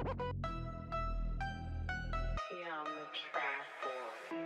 On the track boy.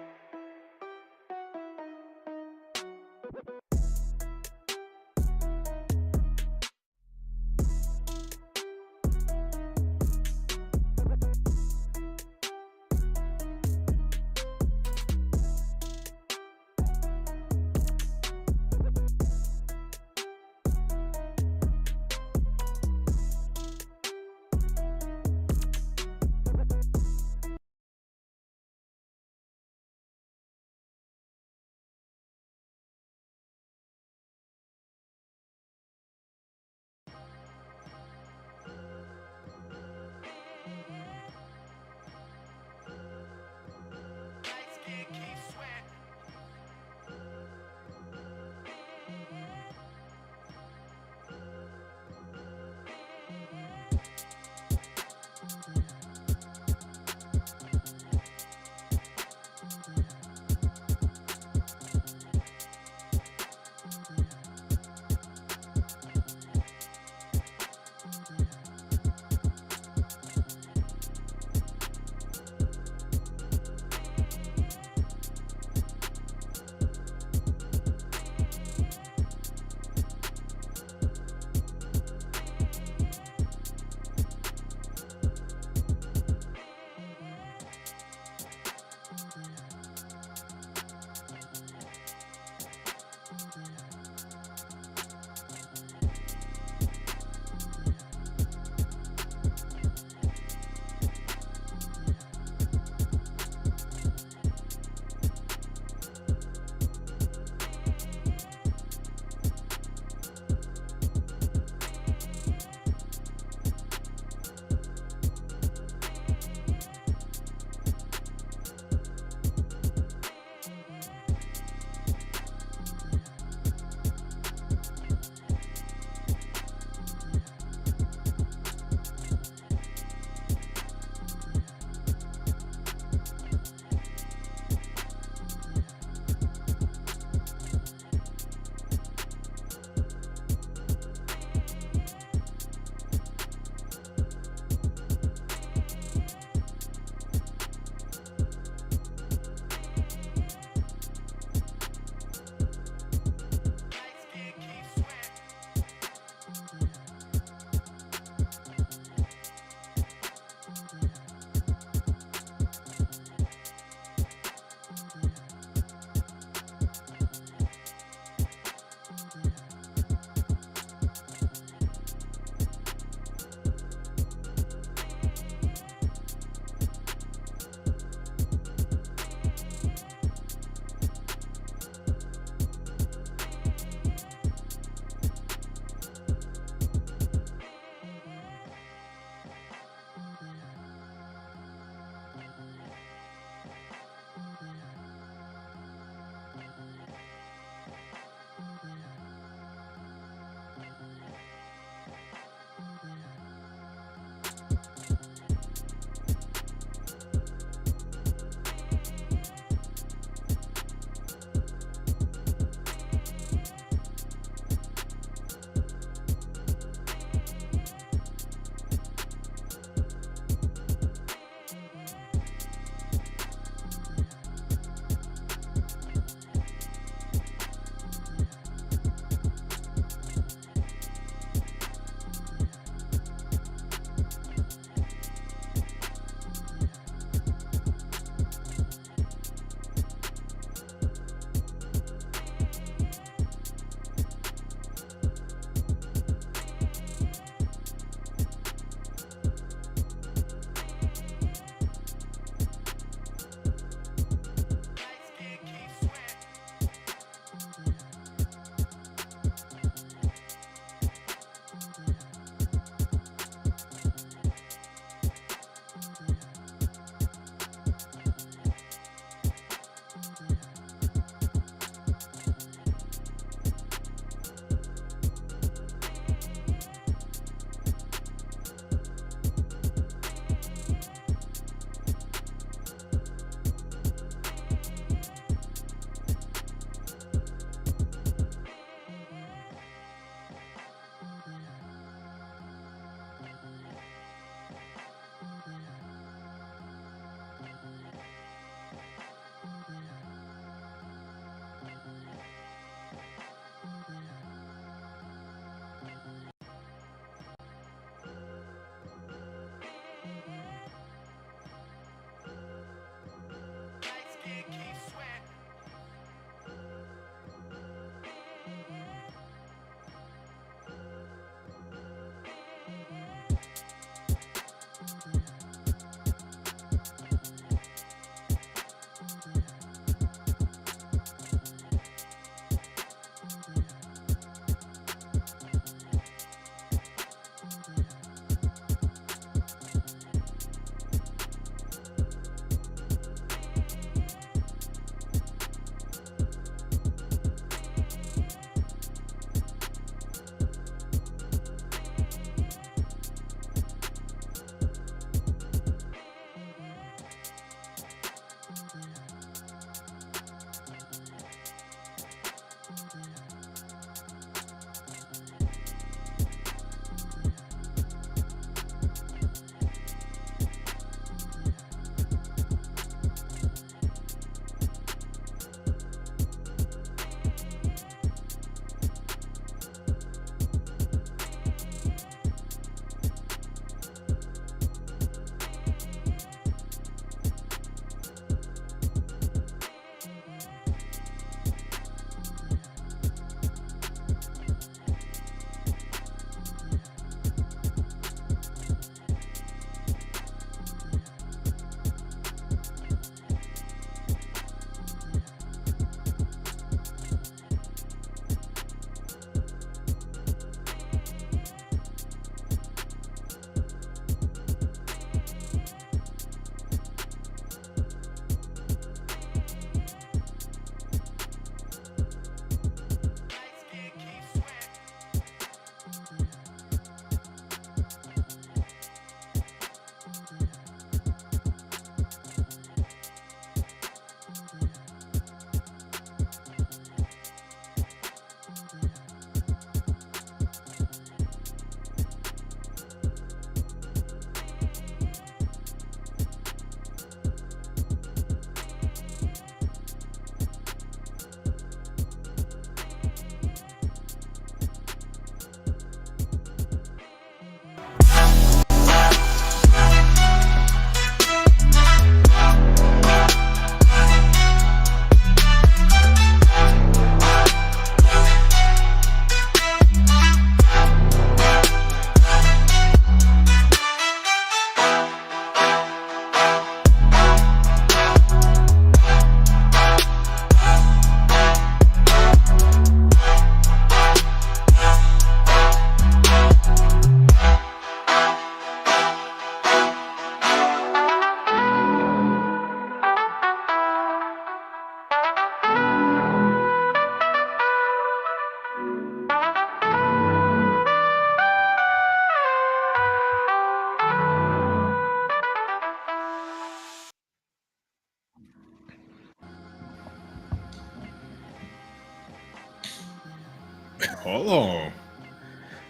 on.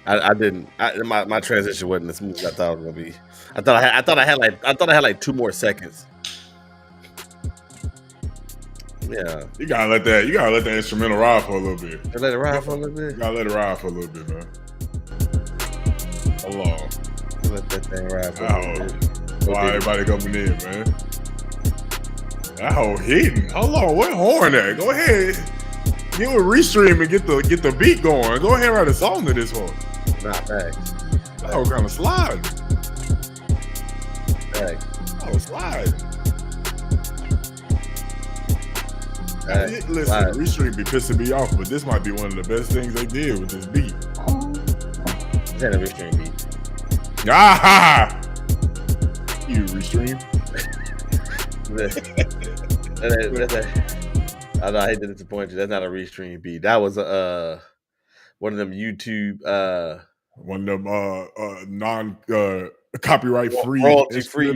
I didn't. My transition wasn't as smooth as I thought it was gonna be. I thought I had like 2 more seconds. Yeah, You gotta let that instrumental ride for a little bit. let it ride for a little bit. You gotta let it ride for a little bit, man. Hold on. Let that thing ride for a little bit. Why everybody coming in, man? That whole hitting. Hold on, what horn at? Go ahead. Get a restream and get the beat going. Go ahead and write a song to this one. Nah, thanks. That whole kind of slide. Thanks. That was slide. Listen, slide. restream be pissing me off, but this might be one of the best things they did with this beat. It's not a restream beat. Ah! You restream? I hate to disappoint you. That's not a restream beat. That was one of them YouTube one of them non copyright free royalty free one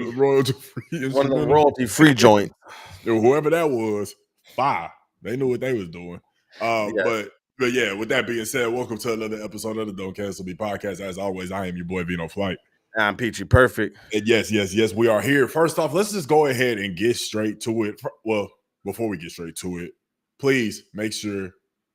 of the royalty free joints. Whoever that was, fire. They knew what they was doing. But yeah, with that being said, welcome to another episode of the Don't Cancel Me podcast. As always, I am your boy Vino Flight. I'm Peachy Perfect. And yes, we are here. First off, let's just go ahead and get straight to it. Well, before we get straight to it, please make sure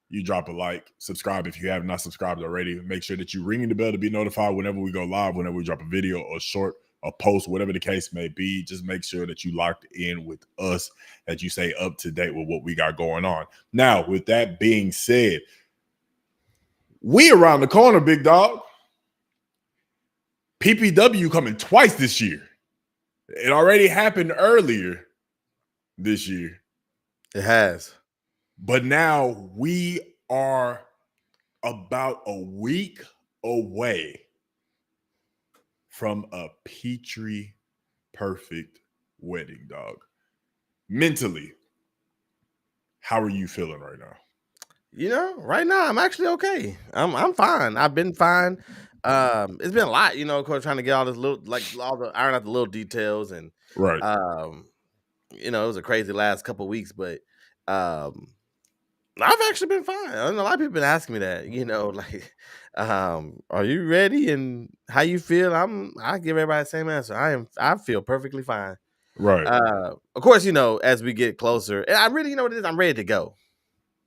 you drop a like, subscribe if you have not subscribed already. Make sure that you ring the bell to be notified whenever we go live, whenever we drop a video or short, a post, whatever the case may be. Just make sure that you locked in with us, that you stay up to date with what we got going on. Now, with that being said, we around the corner, big dog. PPW coming twice this year. It already happened earlier this year. It has. But now we are about a week away from a Petrie perfect wedding, dog. Mentally, how are you feeling right now? You know, right now I'm actually okay. I'm fine. I've been fine. It's been a lot, you know, of course, trying to get all this little, like all the iron out the little details, and right. You know, it was a crazy last couple of weeks, but I've actually been fine. I know a lot of people been asking me that, you know, like, are you ready and how you feel? I give everybody the same answer. I feel perfectly fine. Right. Of course, you know, as we get closer, and I really, you know what it is, I'm ready to go.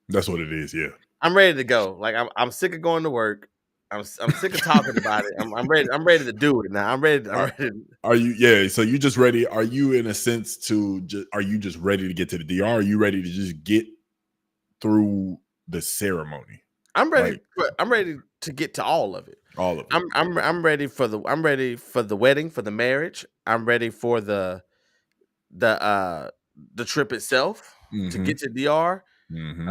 That's what it is, yeah. I'm ready to go. Like I'm sick of going to work. I'm sick of talking about it. I'm ready. I'm ready to do it now. I'm ready. Are you? Yeah. So you just ready? Are you in a sense to? Are you just ready to get to the DR? Are you ready to just get through the ceremony? I'm ready. I'm ready to get to all of it. All of it. I'm ready for the. I'm ready for the wedding, for the marriage. I'm ready for the trip itself to get to DR. Mm-hmm.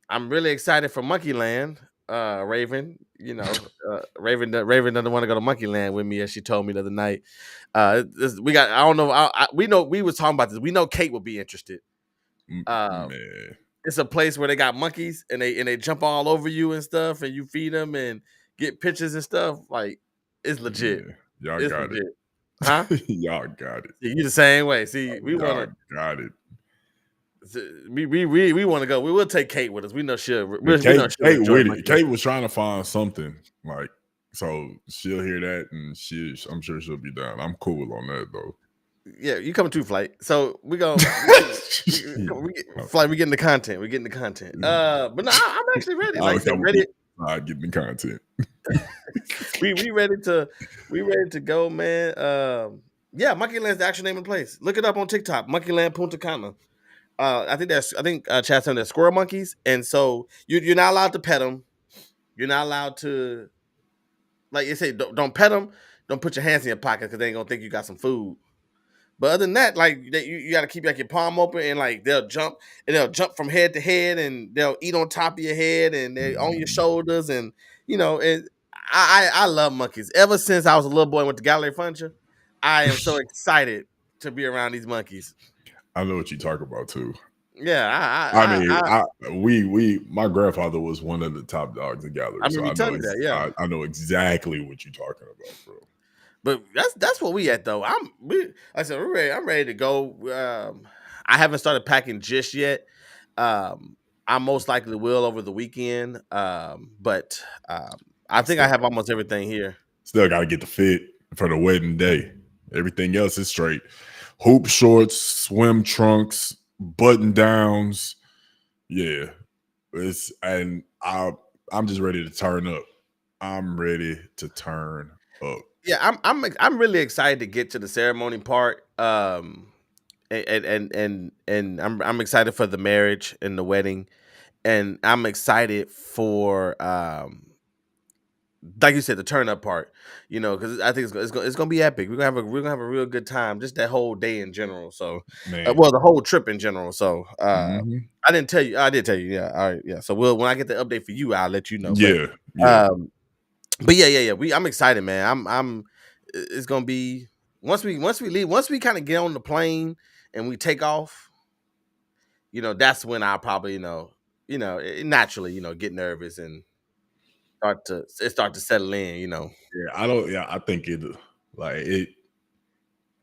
I'm really excited for Monkey Land. Raven, you know, Raven doesn't want to go to Monkey Land with me, as she told me the other night. We got. I don't know. We know we was talking about this. We know Kate will be interested. It's a place where they got monkeys and they jump all over you and stuff, and you feed them and get pictures and stuff. Like, it's legit. Yeah. Y'all got legit. It, huh? Y'all got it. You the same way. See, we want to. Got it. We want to go. We will take Kate with us. We know she'll. Kate was trying to find something like, so she'll hear that and I'm sure she'll be down. I'm cool on that though. Yeah, you coming to Flight. So we go. Flight. We getting the content. We're getting the content. But no, I'm actually ready. Like, ready. Getting the content. we ready to go, man. Yeah, Monkey Land's the actual name of the place. Look it up on TikTok. Monkey Land Punta Cana. I think Chad said they're squirrel monkeys, and so you're not allowed to pet them. You're not allowed to, like you say, don't pet them. Don't put your hands in your pocket because they ain't gonna think you got some food. But other than that, like you got to keep like your palm open, and like they'll jump from head to head, and they'll eat on top of your head, and they're on your shoulders, and you know. And I love monkeys. Ever since I was a little boy and went to Gallery Furniture, I am so excited to be around these monkeys. I know what you talk about too. Yeah, my grandfather was one of the top dogs in Gallery. I mean, you tell me that, yeah. I know exactly what you're talking about, bro. But that's what we at though. I'm ready to go. I haven't started packing just yet. I I most likely will over the weekend. But I think I have almost everything here. Still got to get the fit for the wedding day. Everything else is straight. Hoop shorts, swim trunks, button downs. Yeah, I'm just ready to turn up. I'm ready to turn up. Yeah, I'm really excited to get to the ceremony part. And I'm excited for the marriage and the wedding, and I'm excited for like you said, the turn up part. You know, because I think it's gonna be epic. We're gonna have a real good time, just that whole day in general. So, Man. well, the whole trip in general. So, Mhm. I didn't tell you. I did tell you. Yeah. All right. Yeah. So when I get the update for you, I'll let you know. Yeah, But yeah. I'm excited, man. It's gonna be once we leave, once we kind of get on the plane and we take off. You know, that's when I probably naturally get nervous and start to settle in. You know. I think it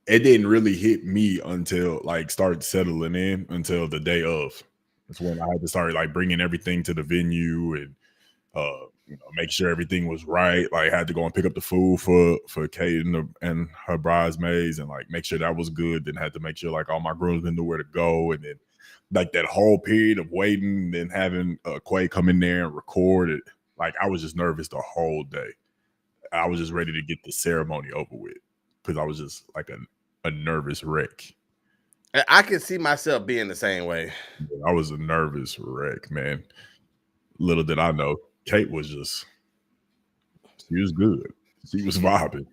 didn't really hit me until like started settling in until the day of. That's when I had to start like bringing everything to the venue and make sure everything was right. Like had to go and pick up the food for Kate and her bridesmaids and like make sure that was good. Then had to make sure like all my groomsmen knew where to go. And then like that whole period of waiting, then having Quay come in there and record it. Like I was just nervous the whole day. I was just ready to get the ceremony over with because I was just like a nervous wreck. I can see myself being the same way. I was a nervous wreck, man. Little did I know, Kate was she was good. She was vibing.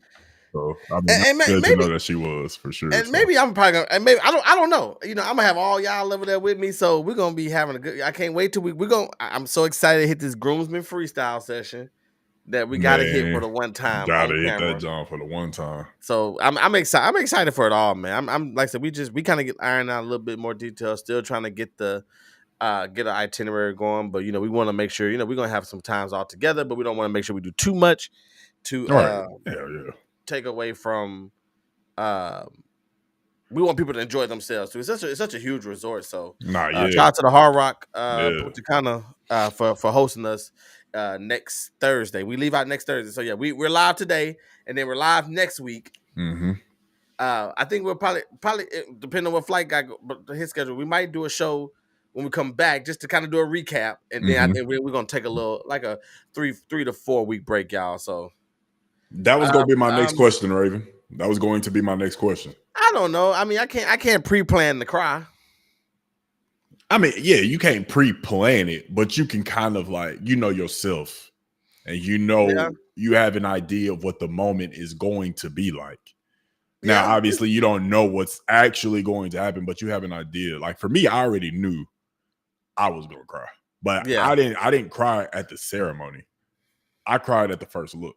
So I mean, And good maybe to know that she was for sure. and so. maybe I'm probably gonna, and maybe I don't know. You know, I'm gonna have all y'all over there with me, so we're gonna be having a good. I can't wait till we're gonna. I'm so excited to hit this groomsman freestyle session that we gotta hit for the one time Gotta on hit camera. that John for the one time. So I'm excited. I'm excited for it all, man. I'm like I said, we kind of get ironed out a little bit more details. Still trying to get get an itinerary going, but we want to make sure we're gonna have some times all together, but we don't want to make sure we do too much to take away from. We want people to enjoy themselves too. It's such a huge resort. So shout out to the Hard Rock Punta Cana for hosting us next Thursday. We leave out next Thursday. So yeah, we're live today and then we're live next week. Mm-hmm. I think we'll probably depending on what flight guy his schedule, we might do a show when we come back just to kind of do a recap, and then I think we're gonna take a little like a 3 to 4 week break, y'all. So that was gonna be my next question, Raven. That was going to be my next question. I don't know. I mean, I can't pre-plan the cry. I mean, yeah, you can't pre-plan it, but you can kind of like yourself, and you have an idea of what the moment is going to be like. Now, obviously, you don't know what's actually going to happen, but you have an idea. Like for me, I already knew I was gonna cry, but I didn't cry at the ceremony. I cried at the first look.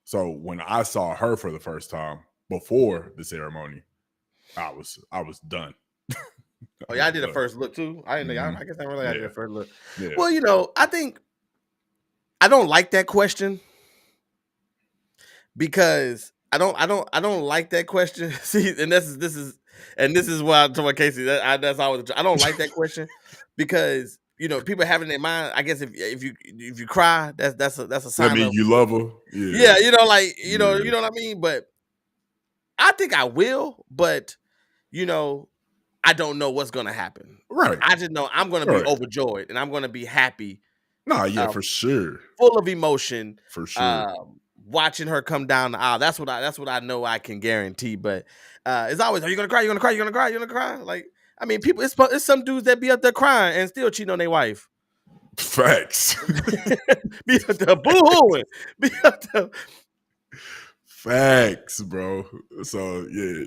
So when I saw her for the first time before the ceremony, I was done. Oh yeah, I did a first look too. I didn't. I guess I really did a first look. Yeah. Well, I think I don't like that question because I don't like that question. See, and this is why I told my Casey that's always I don't like that question because people have it in their mind. I guess if you cry, that's a sign. I mean, you love her. Yeah, you know what I mean. But I think I will. But I don't know what's gonna happen. Right. I just know I'm gonna be overjoyed and I'm gonna be happy. Nah, yeah, for sure. Full of emotion. For sure. Watching her come down the aisle. That's what I know I can guarantee. But it's always, are you gonna cry? You gonna cry? You gonna cry? You gonna cry? Like, I mean, people. It's some dudes that be up there crying and still cheating on their wife. Facts. Be up there boo-hooing. Be up there. Facts, bro. So yeah.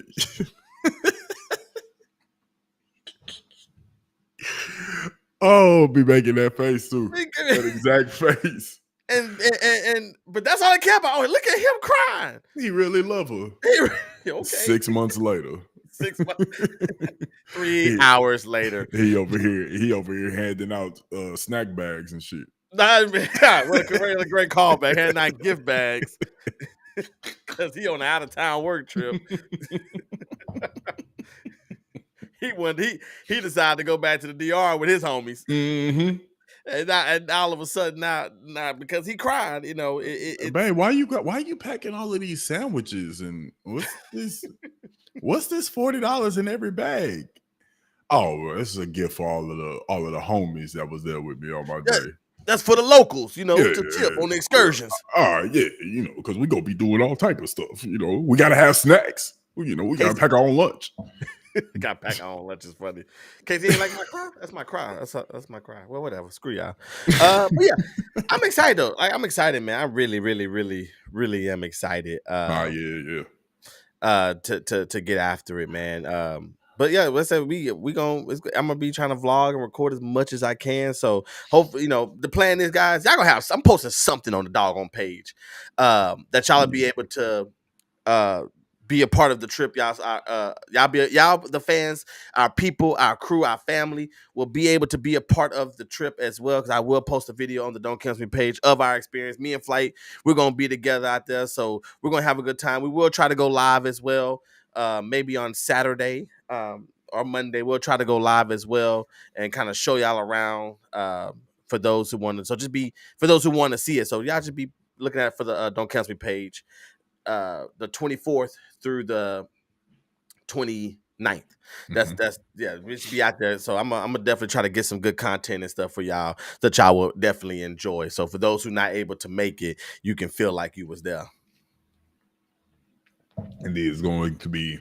Oh, be making that face too. That exact face. But that's all I care about. Oh, look at him crying. He really love her. Okay. 6 months later. 6 months. 3 hours later. He over here handing out snack bags and shit. What a great callback. Handing out gift bags. Because he on an out-of-town work trip. he decided to go back to the DR with his homies. Mm-hmm. And all of a sudden now because he cried, Babe, why you packing all of these sandwiches and what's this $40 in every bag? Oh, well, this is a gift for all of the homies that was there with me on my day. That's for the locals, to tip on the excursions. Yeah, because we gonna be doing all type of stuff. We gotta have snacks. We gotta pack our own lunch. Got pack our own lunch is funny. Casey ain't like my cry. That's my cry. That's my cry. Well, whatever. Screw y'all. But yeah, I'm excited though. I'm excited, man. I really, really, really, really am excited. Yeah. To get after it, man. But yeah, let's say I'm gonna be trying to vlog and record as much as I can. So hopefully, the plan is, guys, y'all gonna have. I'm posting something on the doggone page that y'all will be able to be a part of the trip. Y'all the fans, our people, our crew, our family will be able to be a part of the trip as well. Because I will post a video on the Don't Cancel Me page of our experience. Me and Flight, we're gonna be together out there, so we're gonna have a good time. We will try to go live as well. Maybe on Saturday or Monday, we'll try to go live as well and kind of show y'all around for those who want to. So for those who want to see it. So y'all just be looking at it for the Don't Cancel Me page. The 24th through the 29th. That's we should be out there. So I'm gonna definitely try to get some good content and stuff for y'all that y'all will definitely enjoy. So for those who not able to make it, you can feel like you was there. Indeed, it's going to be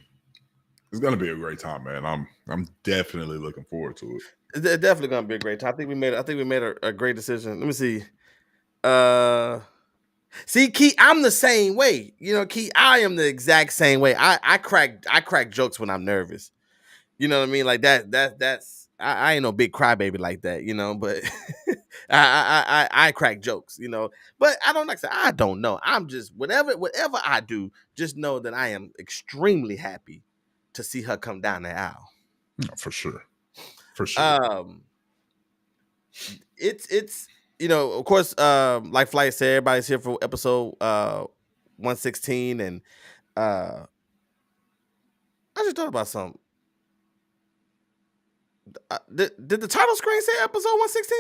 a great time, man. I'm definitely looking forward to it. It's definitely gonna be a great time. I think we made a great decision. Let me see. See, Key, I'm the same way. Key, I am the exact same way. I crack jokes when I'm nervous. You know what I mean? Like that's I ain't no big crybaby like that, but I crack jokes, But I don't I don't know. I'm just whatever I do, just know that I am extremely happy to see her come down the aisle. For sure. It's of course, like Flight said, everybody's here for episode 116, and I just thought about something. Did the title screen say episode 116?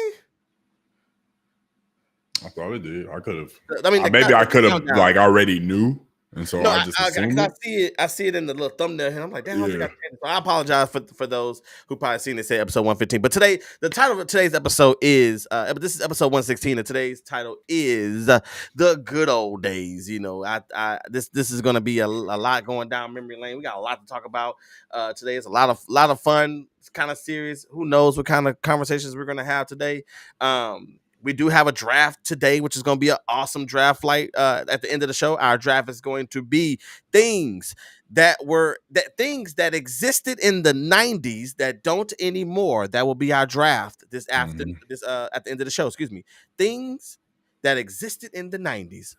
I thought it did. I could have. I mean, maybe I could have already knew, and so I just assumed it. I see it in the little thumbnail here. I'm like, damn, I apologize for those who probably seen it say episode 115. But today, the title of today's episode is this is episode 116, and today's title is The Good Old Days. This is going to be a lot going down memory lane. We got a lot to talk about today. It's a lot of fun. It's kind of serious. Who knows what kind of conversations we're going to have today. We do have a draft today, which is going to be an awesome draft. Flight. At the end of the show, our draft is going to be things that existed in the 90s that don't anymore. That will be our draft at the end of the show. Excuse me. Things that existed in the 90s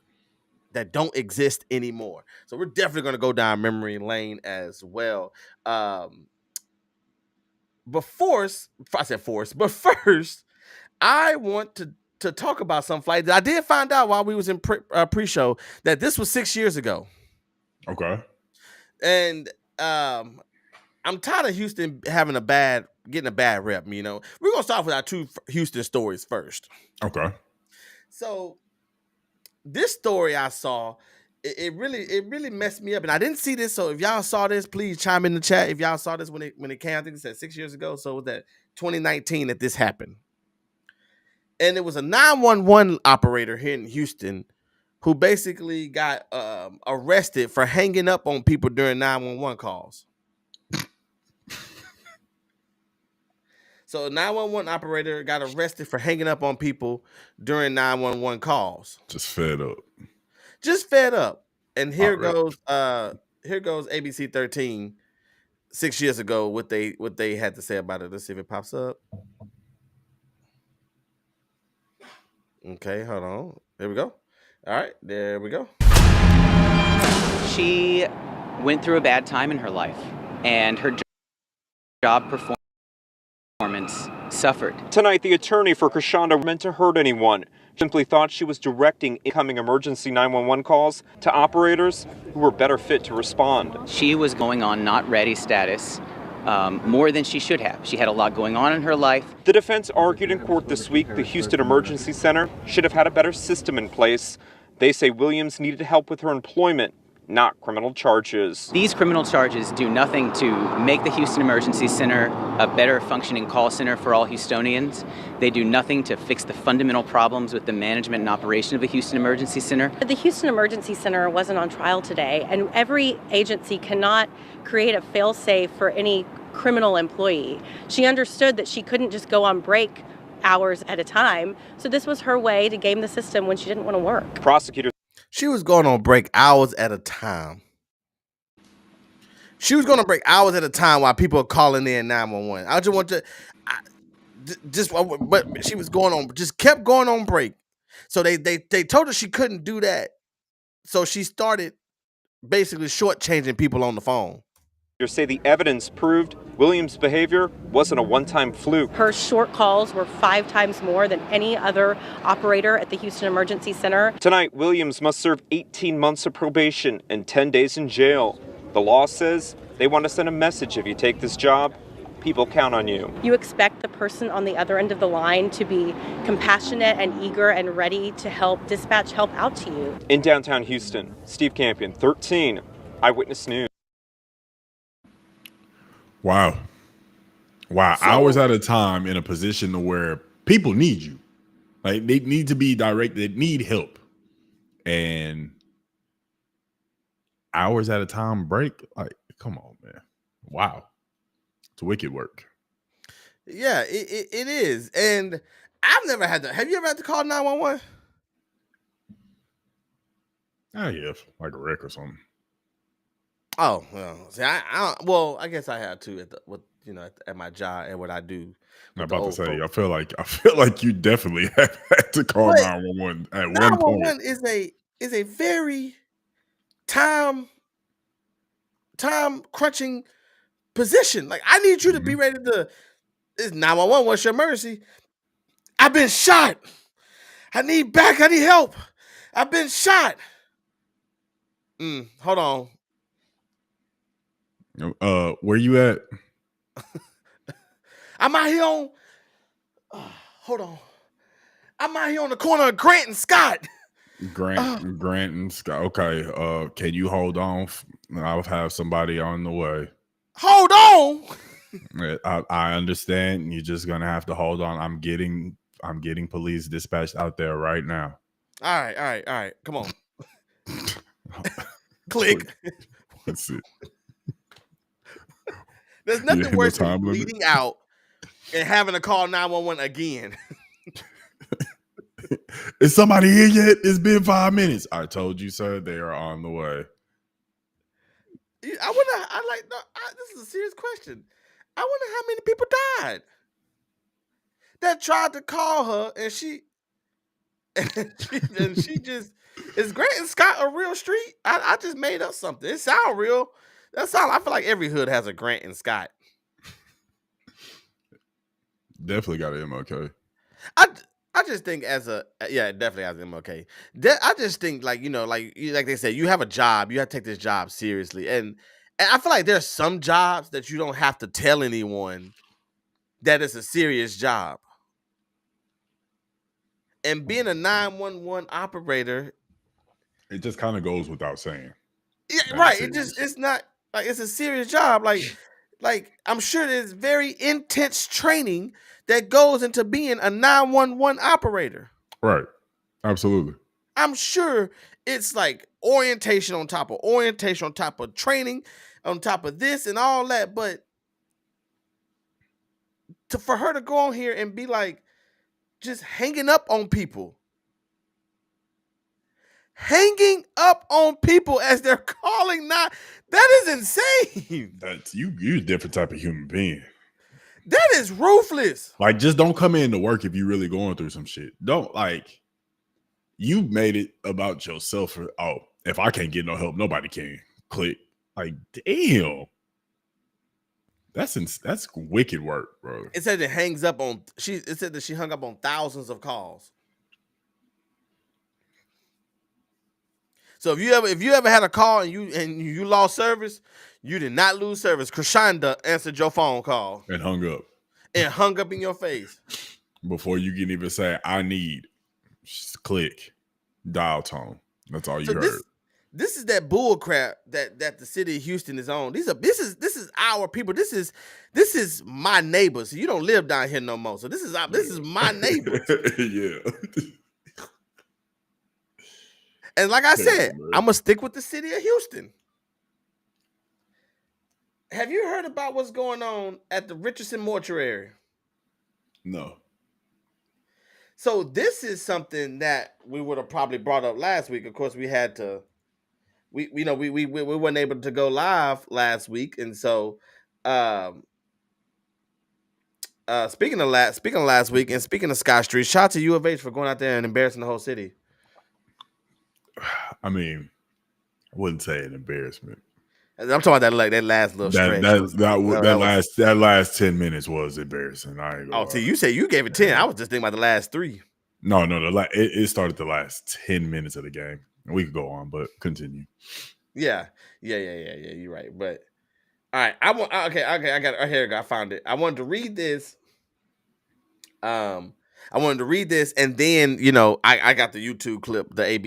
that don't exist anymore. So we're definitely going to go down memory lane as well. But first, I want to talk about some flight that I did find out while we was in pre-show that this was 6 years ago. Okay. And I'm tired of Houston getting a bad rep. We're gonna start with our two Houston stories first. Okay. So this story I saw, it really messed me up, and I didn't see this. So if y'all saw this, please chime in the chat. If y'all saw this when it came, I think it said 6 years ago. So it was that 2019 that this happened. And it was a 911 operator here in Houston who basically got arrested for hanging up on people during 911 calls. So a 911 operator got arrested for hanging up on people during 911 calls. Just fed up. And here goes ABC 13 6 years ago, what they had to say about it. Let's see if it pops up. Okay, hold on. There we go. All right, there we go. She went through a bad time in her life, and her job performance suffered. Tonight, the attorney for Krishanda meant to hurt anyone. Simply thought she was directing incoming emergency 911 calls to operators who were better fit to respond. She was going on not ready status more than she should have. She had a lot going on in her life. The defense argued in court this week the Houston Emergency Center should have had a better system in place. They say Williams needed help with her employment, not criminal charges. These criminal charges do nothing to make the Houston Emergency Center a better functioning call center for all Houstonians. They do nothing to fix the fundamental problems with the management and operation of the Houston Emergency Center. The Houston Emergency Center wasn't on trial today, and every agency cannot create a fail-safe for any criminal employee. She understood that she couldn't just go on break hours at a time, so this was her way to game the system when she didn't want to work. Prosecutors. She was going on break hours at a time. She was going to break hours at a time while people are calling in 911. I just want to, but she was going on, just kept going on break. So they told her she couldn't do that. So she started basically shortchanging people on the phone. You say the evidence proved Williams' behavior wasn't a one-time fluke. Her short calls were 5 times more than any other operator at the Houston Emergency Center. Tonight, Williams must serve 18 months of probation and 10 days in jail. The law says they want to send a message: if you take this job, people count on you. You expect the person on the other end of the line to be compassionate and eager and ready to help dispatch help out to you. In downtown Houston, Steve Campion, 13 Eyewitness News. Wow. Hours at a time in a position to where people need you. Like, they need to be directed, they need help. And hours at a time break. Like, come on, man. Wow. It's wicked work. Yeah, it is. And I've never had to. Have you ever had to call 911? Oh, yeah. Like a wreck or something. Oh, well, see, I guess I had to at my job and what I do. I'm about to say, I feel like you definitely have had to call 911 at one point. 911 is a very time crunching position. Like, I need you to be ready to. It's 911. What's your emergency? I've been shot. I need help. I've been shot. Hold on. Where you at? I'm out here on. Hold on. I'm out here on the corner of Grant and Scott. Grant and Scott. Okay. Can you hold on? I'll have somebody on the way. Hold on. I understand. You're just gonna have to hold on. I'm getting police dispatched out there right now. All right. Come on. Click. That's it. There's nothing worse than bleeding out and having to call 911 again. Is somebody here yet? It's been 5 minutes. I told you, sir. They are on the way. This is a serious question. I wonder how many people died that tried to call her, and she just, is Grant and Scott a real street? I just made up something. It sounds real. I feel like every hood has a Grant and Scott. Definitely got an MLK. I just think it definitely has an MLK. I just think, like they said, you have a job, you have to take this job seriously, and I feel like there's some jobs that you don't have to tell anyone that it's a serious job. And being a 911 operator, it just kind of goes without saying. Yeah, right. It's not like it's a serious job. Like I'm sure there's very intense training that goes into being a 911 operator. Right. Absolutely. I'm sure it's like orientation on top of training, on top of this and all that. But for her to go on here and be like just hanging up on people as they're calling, that is insane. That's you're a different type of human being. That is ruthless. Like, just don't come in to work if you're really going through some shit. Don't, like, you made it about yourself. If I can't get no help, nobody can. Click. Like, damn. That's wicked work, bro. It said it said that she hung up on thousands of calls. So if you ever had a call and you lost service, you did not lose service. Krishanda answered your phone call and hung up. And hung up in your face. Before you can even say, I need, just click, dial tone. That's all you heard. This is that bull crap that the city of Houston is on. This is our people. This is my neighbors. You don't live down here no more. So this is my neighbors. Yeah. And like I said, I'm gonna stick with the city of Houston. Have you heard about what's going on at the Richardson Mortuary? No. So this is something that we would have probably brought up last week. Of course, we had to. We weren't able to go live last week, and so speaking of last week, and speaking of Scott Street, shout out to U of H for going out there and embarrassing the whole city. I mean, I wouldn't say an embarrassment. I'm talking about that last little stretch. That last 10 minutes was embarrassing. I ain't gonna see, you say you gave it 10. I was just thinking about the last 3. No, it started the last 10 minutes of the game. We could go on, but continue. Yeah. You're right. But all right, okay. I got it. Here we go. I found it. I wanted to read this. And then I got the YouTube clip, the I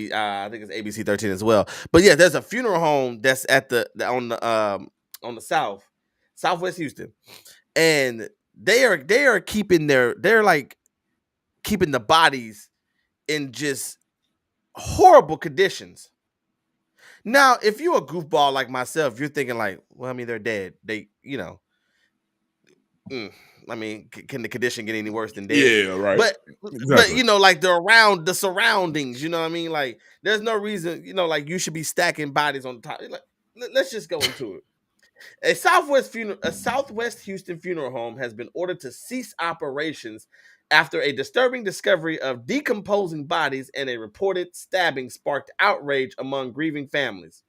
think it's ABC 13 as well. But yeah, there's a funeral home that's at on the Southwest Houston, and they're keeping keeping the bodies in just horrible conditions. Now, if you're a goofball like myself, you're thinking like, well, I mean, they're dead. They, I mean, can the condition get any worse than dead? Yeah, right. But like the surroundings, you know what I mean? Like, there's no reason, like you should be stacking bodies on the top. Like, let's just go into it. A Southwest Houston funeral home has been ordered to cease operations after a disturbing discovery of decomposing bodies and a reported stabbing sparked outrage among grieving families.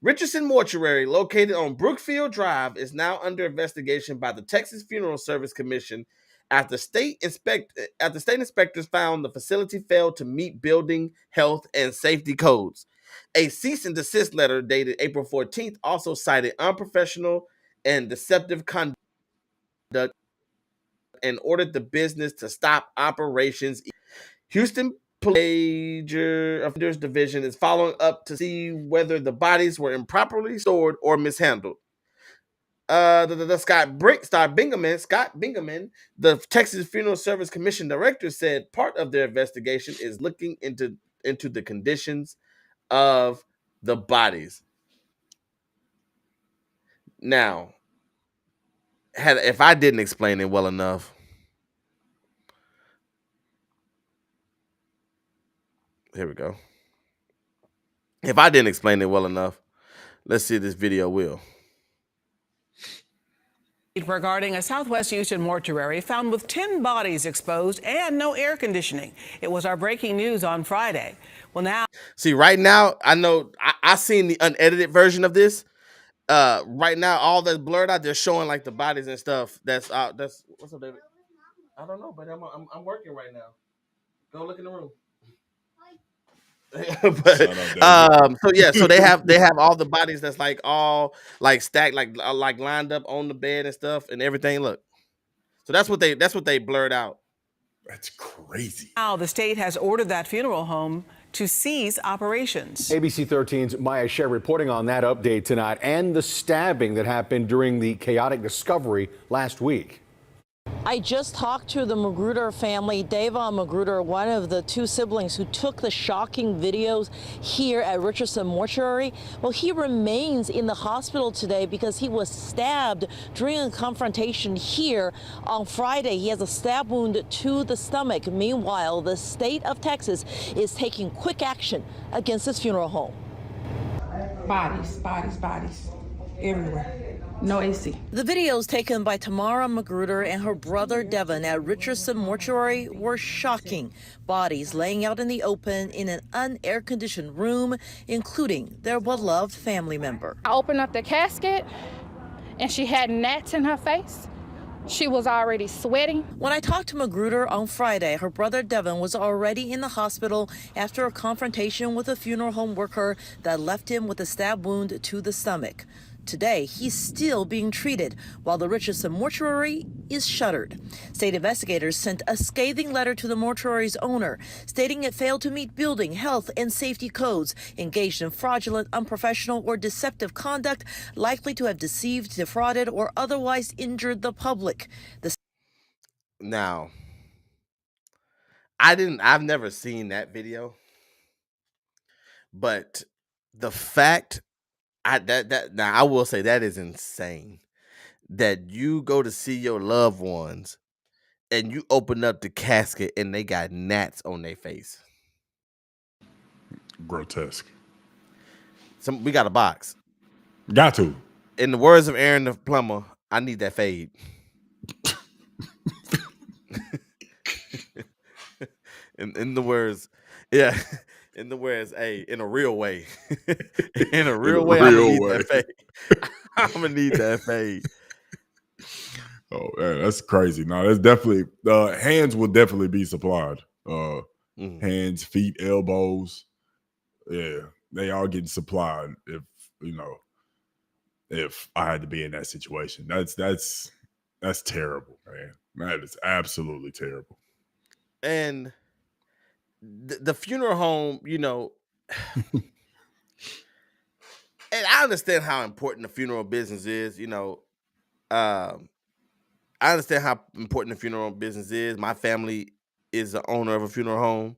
Richardson Mortuary, located on Brookfield Drive, is now under investigation by the Texas Funeral Service Commission after state inspectors found the facility failed to meet building, health, and safety codes. A cease and desist letter dated April 14th also cited unprofessional and deceptive conduct and ordered the business to stop operations. Houston Major Offenders Division is following up to see whether the bodies were improperly stored or mishandled. Scott Bingaman, the Texas Funeral Service Commission director, said part of their investigation is looking into the conditions of the bodies. Now, if I didn't explain it well enough, here we go. If I didn't explain it well enough, let's see if this video will. Regarding a Southwest Houston mortuary found with 10 bodies exposed and no air conditioning. It was our breaking news on Friday. Well, now. See, right now, I know I seen the unedited version of this. Right now, all that's blurred out, they're showing like the bodies and stuff. That's what's up, David? I don't know, but I'm working right now. Go look in the room. So they have all the bodies that's like all like stacked, like lined up on the bed and stuff and everything. Look, so that's what they blurred out. That's crazy. Now the state has ordered that funeral home to cease operations. ABC 13's Maya Sher reporting on that update tonight and the stabbing that happened during the chaotic discovery last week. I just talked to the Magruder family. Davon Magruder, one of the 2 siblings who took the shocking videos here at Richardson Mortuary. Well, he remains in the hospital today because he was stabbed during a confrontation here on Friday. He has a stab wound to the stomach. Meanwhile, the state of Texas is taking quick action against this funeral home. Bodies everywhere. No AC. The videos taken by Tamara Magruder and her brother Devin at Richardson Mortuary were shocking. Bodies laying out in the open in an unair-conditioned room, including their beloved family member. I opened up the casket, and she had gnats in her face. She was already sweating. When I talked to Magruder on Friday, her brother Devin was already in the hospital after a confrontation with a funeral home worker that left him with a stab wound to the stomach. Today, he's still being treated while the Richardson mortuary is shuttered. State investigators sent a scathing letter to the mortuary's owner, stating it failed to meet building, health, and safety codes, engaged in fraudulent, unprofessional, or deceptive conduct, likely to have deceived, defrauded, or otherwise injured the public. Now, I've never seen that video, but the fact now I will say that is insane that you go to see your loved ones and you open up the casket and they got gnats on their face. Grotesque. We got a box. Got to. In the words of Aaron the plumber, I need that fade. in the words, yeah. In the words, hey, in a real way. In a real way, I'm gonna need that fade. I'm gonna need that fade. Oh, man, that's crazy. No, that's definitely hands will definitely be supplied. Hands, feet, elbows. Yeah, they all getting supplied if I had to be in that situation. That's terrible, man. That is absolutely terrible. And the funeral home, and I understand how important the funeral business is. I understand how important the funeral business is. My family is the owner of a funeral home,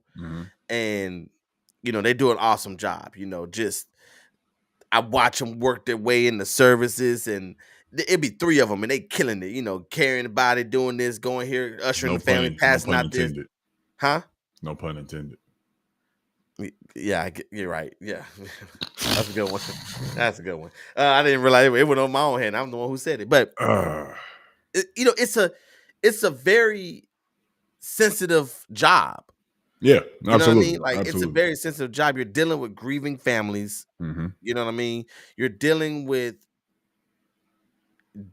and they do an awesome job. I watch them work their way in the services, and it'd be 3 of them, and they killing it. Carrying the body, doing this, going here, ushering the family, passing out this. Huh? No pun intended. Yeah, you're right. Yeah, that's a good one. That's a good one. I didn't realize it went on my own head. I'm the one who said it, but it's a very sensitive job. Yeah, absolutely. You know what I mean? Like absolutely. It's a very sensitive job. You're dealing with grieving families. You know what I mean? You're dealing with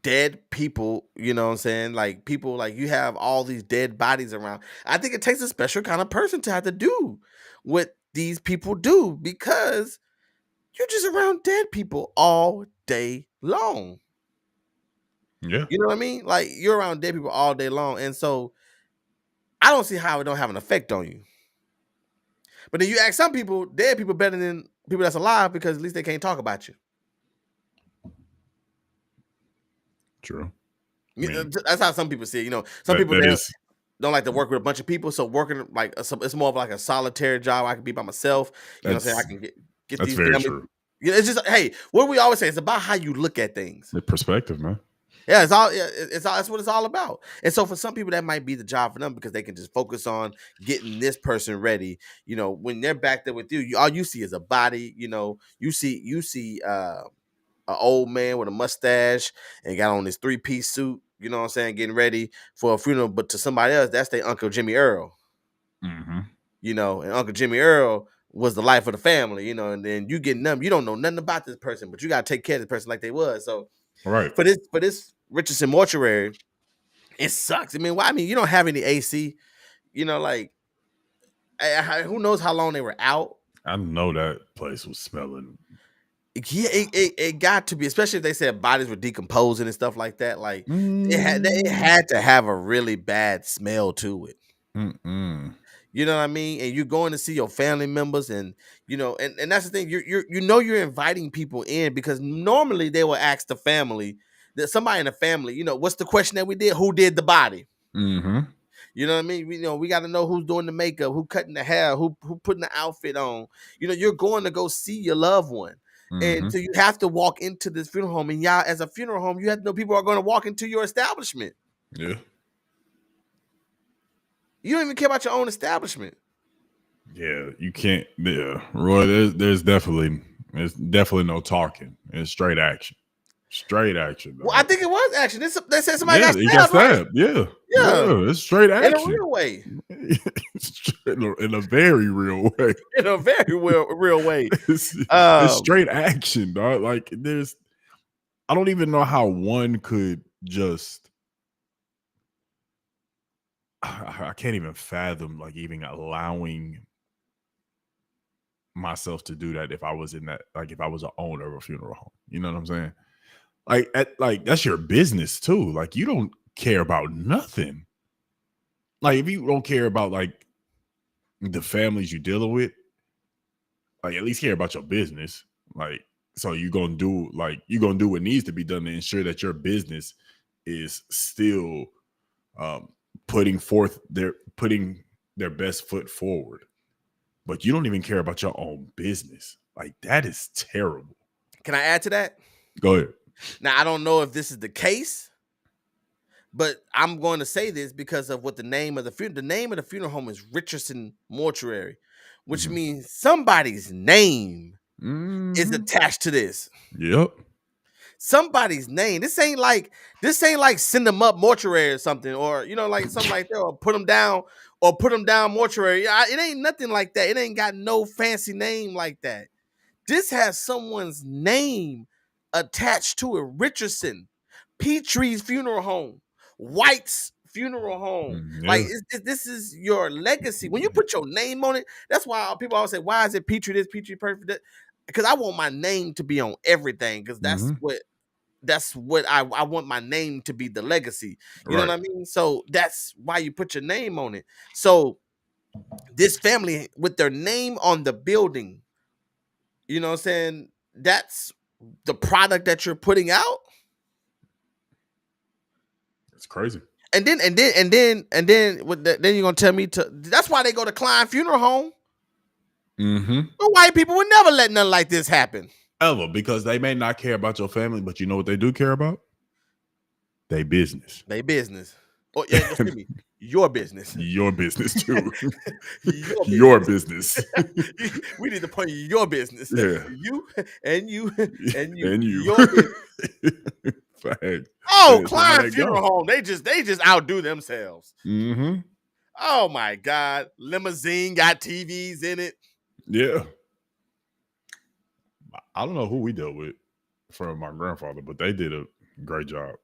dead people, you know what I'm saying? Like people, like you have all these dead bodies around. I think it takes a special kind of person to have to do what these people do, because you're just around dead people all day long. Yeah. You know what I mean? Like you're around dead people all day long. And so I don't see how it don't have an effect on you. But then you ask some people, dead people better than people that's alive, because at least they can't talk about you. True. That's how some people see it. Some people don't like to work with a bunch of people. So working like it's more of like a solitary job. I can be by myself. You know what I'm saying? I can get that's these very families. true. It's just, hey, what we always say, it's about how you look at things. The perspective, man. Yeah, it's all. That's what it's all about. And so for some people, that might be the job for them, because they can just focus on getting this person ready. When they're back there with you, all you see is a body. You see an old man with a mustache and got on this 3-piece suit. You know what I'm saying? Getting ready for a funeral, but to somebody else, that's their Uncle Jimmy Earl. And Uncle Jimmy Earl was the life of the family. And then you getting them. You don't know nothing about this person, but you got to take care of this person like they was. So, right. For this Richardson mortuary, it sucks. I mean, you don't have any AC. Who knows how long they were out? I know that place was smelling. Yeah, it got to be, especially if they said bodies were decomposing and stuff like that. Like it had to have a really bad smell to it. You know what I mean? And you're going to see your family members, and and that's the thing. You're inviting people in, because normally they will ask the family, that somebody in the family, what's the question that we did? Who did the body? You know what I mean? We got to know who's doing the makeup, who cutting the hair, who putting the outfit on. You're going to go see your loved one. And so you have to walk into this funeral home, and y'all, as a funeral home, you have to know people are going to walk into your establishment. Yeah. You don't even care about your own establishment. Yeah, you can't. Yeah, Roy, there's definitely no talking. It's straight action. Straight action. Well, I think it was action. They said somebody got stabbed. He got stabbed. Right? Yeah, it's straight action. In a real way. in a very real way. In a very real way. It's straight action, dog. Like I don't even know how one could just I can't even fathom like even allowing myself to do that if I was in that, like if I was an owner of a funeral home. You know what I'm saying? Like that's your business too. Like you don't care about nothing. Like if you don't care about like the families you're dealing with, like at least care about your business. Like so you're gonna do what needs to be done to ensure that your business is still putting their best foot forward. But you don't even care about your own business. Like that is terrible. Can I add to that? Go ahead. Now I don't know if this is the case, but I'm going to say this because of what the name of the funeral home is Richardson Mortuary, which means somebody's name is attached to this. Yep. Somebody's name. This ain't like send them up mortuary or something, or like something like that, or put them down mortuary. It ain't nothing like that. It ain't got no fancy name like that. This has someone's name attached to it. Richardson, Petrie's funeral home, White's funeral home. Yeah. Like this is your legacy. When you put your name on it, that's why people always say, "Why is it Petrie this, Petrie perfect?" Because I want my name to be on everything. Because that's what I want my name to be, the legacy. You know what I mean? So that's why you put your name on it. So this family with their name on the building, you know what I'm saying? That's the product that you're putting out. It's crazy. And then then you're gonna tell me that's why they go to Klein Funeral Home. The white people would never let nothing like this happen. Ever, because they may not care about your family, but you know what they do care about? They business. They business. Oh, yeah, excuse me. Your business. Your business too. Your business. We need to point your business. Yeah. You and you and you. And you. Your business. Fact. Oh, That's Klein Funeral Home. They just outdo themselves. Mm-hmm. Oh my God. Limousine got TVs in it. Yeah. I don't know who we dealt with from my grandfather, but they did a great job.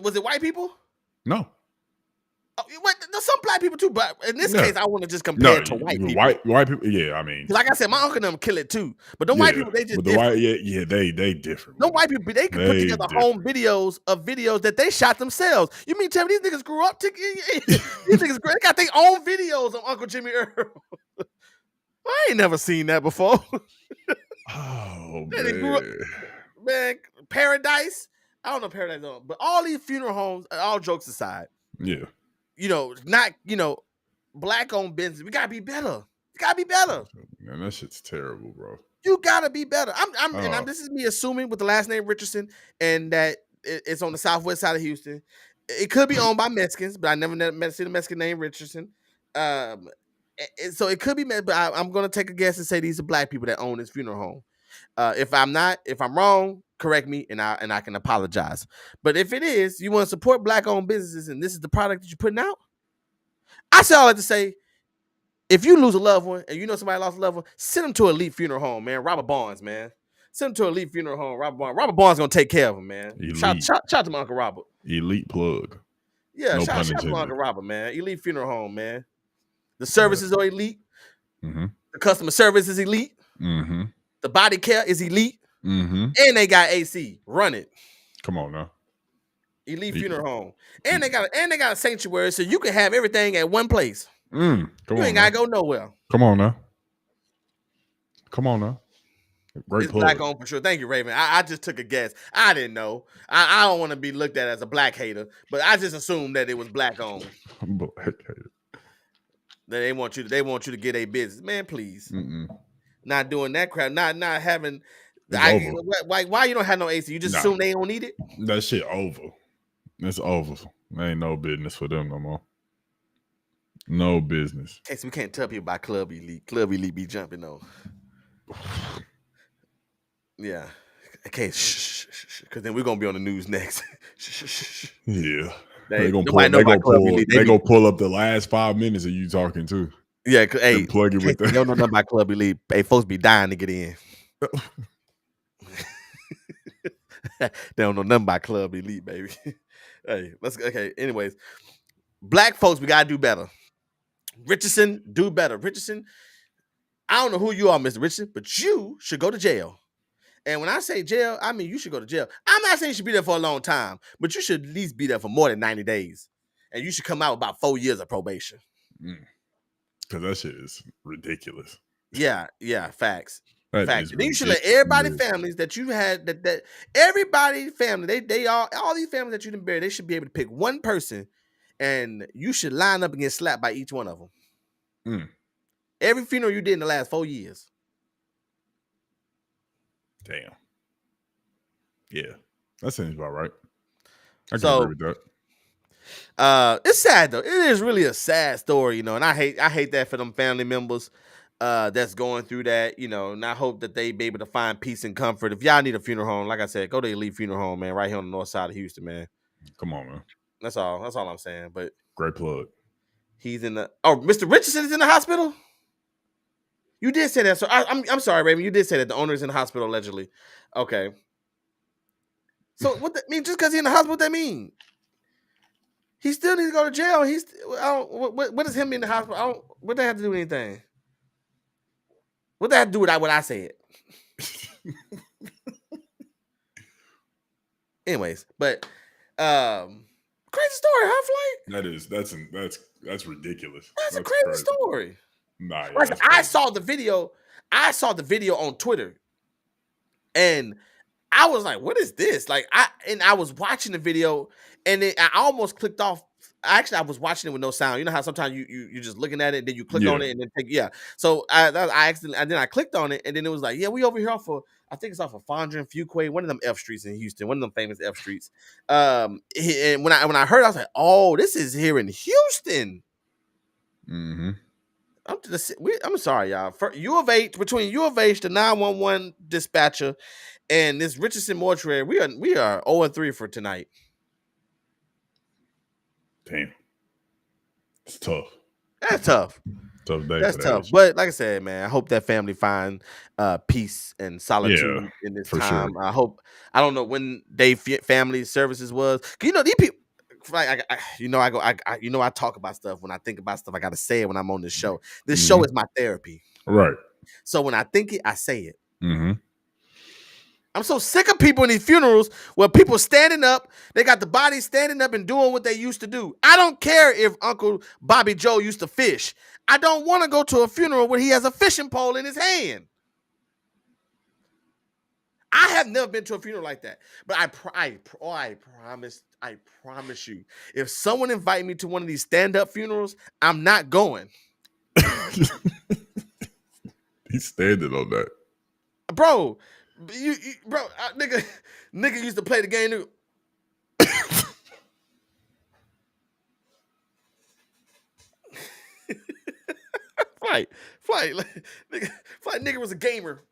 Was it white people? No. Oh, there's some black people too, but in this case, I want to just compare it to white people. White people, yeah. I mean, like I said, my uncle and them kill it too. But the white people, they just different. They different. No white people, they can put together home videos that they shot themselves. You mean tell me these niggas grew up? These niggas they got their own videos of Uncle Jimmy Earl. I ain't never seen that before. Oh They grew up, man, Paradise. I don't know Paradise, but all these funeral homes, all jokes aside, yeah, not black owned business. We gotta be better. You gotta be better. Man, that shit's terrible, bro. You gotta be better. This is me assuming with the last name Richardson and that it's on the southwest side of Houston. It could be owned by Mexicans, but I never seen a Mexican named Richardson. So it could be, but I'm gonna take a guess and say these are black people that own this funeral home. If I'm wrong, correct me and I can apologize. But if it is, you want to support black owned businesses and this is the product that you're putting out, I say all that to say, if you lose a loved one and you know somebody lost a loved one, send them to Elite Funeral Home, man. Robert Barnes, man. Send them to Elite Funeral Home. Robert Barnes gonna take care of them, man. Shout to my Uncle Robert. Elite plug. Yeah, shout to my Uncle Robert, man. Elite Funeral Home, man. The services are elite. Mm-hmm. The customer service is elite. Mm-hmm. The body care is elite. Mm-hmm. And they got AC. Run it. Come on now. Elite Funeral Home. And they got a sanctuary so you can have everything at one place. You ain't gotta go nowhere. Come on now. Great it's plug. Black owned for sure. Thank you, Raven. I just took a guess. I didn't know. I don't want to be looked at as a black hater, but I just assumed that it was black owned. Black hater. They want you to get a business. Man, please. Mm-mm. Not doing that crap. Not having. Why you don't have no AC? You just assume they don't need it? That shit over. It's over. There ain't no business for them no more. No business. Okay, so we can't tell people about Club Elite. Club Elite be jumping though. Yeah. Okay, because then we're gonna be on the news next. Yeah. They gonna pull up the last 5 minutes of you talking too. Yeah, hey, plug it with that. They don't know nothing about Club Elite. Hey, folks be dying to get in. They don't know nothing about Club Elite, baby. Hey, anyways. Black folks, we gotta do better. Richardson, do better. Richardson, I don't know who you are, Mr. Richardson, but you should go to jail. And when I say jail, I mean you should go to jail. I'm not saying you should be there for a long time, but you should at least be there for more than 90 days. And you should come out with about 4 years of probation. Because that shit is ridiculous. Yeah, facts. That Facts. is And then you should let everybody families that you had that everybody family, they all these families that you didn't bury, they should be able to pick one person and you should line up and get slapped by each one of them. Every funeral you did in the last 4 years. Damn. Yeah, that seems about right. I can agree with that. It's sad though. It is really a sad story, and I hate that for them family members that's going through that, and I hope that they be able to find peace and comfort. If y'all need a funeral home, like I said, go to Elite Funeral Home, man, right here on the north side of Houston, man. Come on, man. That's all I'm saying. But great plug. He's in the Mr. Richardson is in the hospital. You did say that, so I'm sorry, Raven. You did say that the owner is in the hospital allegedly. Okay. So what that mean? Just because he's in the hospital, what that mean? He still needs to go to jail. What does him being in the hospital? What that have to do with anything? What that have to do with what I said? Anyways, but crazy story, huh, Flight? That's ridiculous. That's a crazy story. Nah, I saw the video. I saw the video on Twitter, and I was like, "What is this?" I was watching the video, and I almost clicked off. Actually, I was watching it with no sound. You know how sometimes you're just looking at it, and then you click on it, and then So I clicked on it, and then it was like, "Yeah, we over here off of, I think it's off of Fondren and Fuquay, one of them F streets in Houston, one of them famous F streets." And when I heard, I was like, "Oh, this is here in Houston." Mm-hmm. I'm sorry, y'all. Between U of H, the 911 dispatcher, and this Richardson mortuary, we are 0-3 for tonight. Damn, it's tough. That's tough. Tough day. That's tough. But like I said, man, I hope that family find peace and solitude in this time. Sure. I don't know when family services was. These people. I talk about stuff. When I think about stuff, I gotta say it when I'm on this show. This show is my therapy. Right. So when I think it, I say it. Mm-hmm. I'm so sick of people in these funerals where people standing up, they got the body standing up and doing what they used to do. I don't care if Uncle Bobby Joe used to fish. I don't want to go to a funeral where he has a fishing pole in his hand. I have never been to a funeral like that, but I promise you, if someone invite me to one of these stand-up funerals, I'm not going. He's standing on that, bro. Nigga used to play the game. Flight, nigga was a gamer.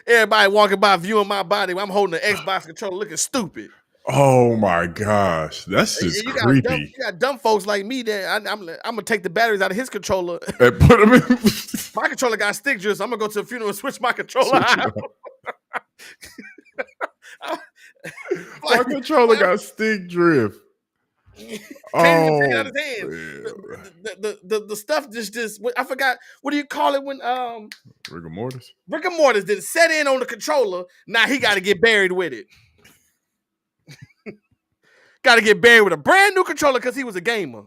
Everybody walking by viewing my body while I'm holding an Xbox controller looking stupid. Oh my gosh, that's just creepy. You got dumb folks like me that I'm gonna take the batteries out of his controller and put them in. My controller got stick drift, so I'm gonna go to a funeral and switch my controller out. My controller got stick drift. Can't even take it out of his hand. The stuff just I forgot, what do you call it when rigor mortis? Rigor mortis didn't set in on the controller. Now he got to get buried with it. Got to get buried with a brand new controller because he was a gamer.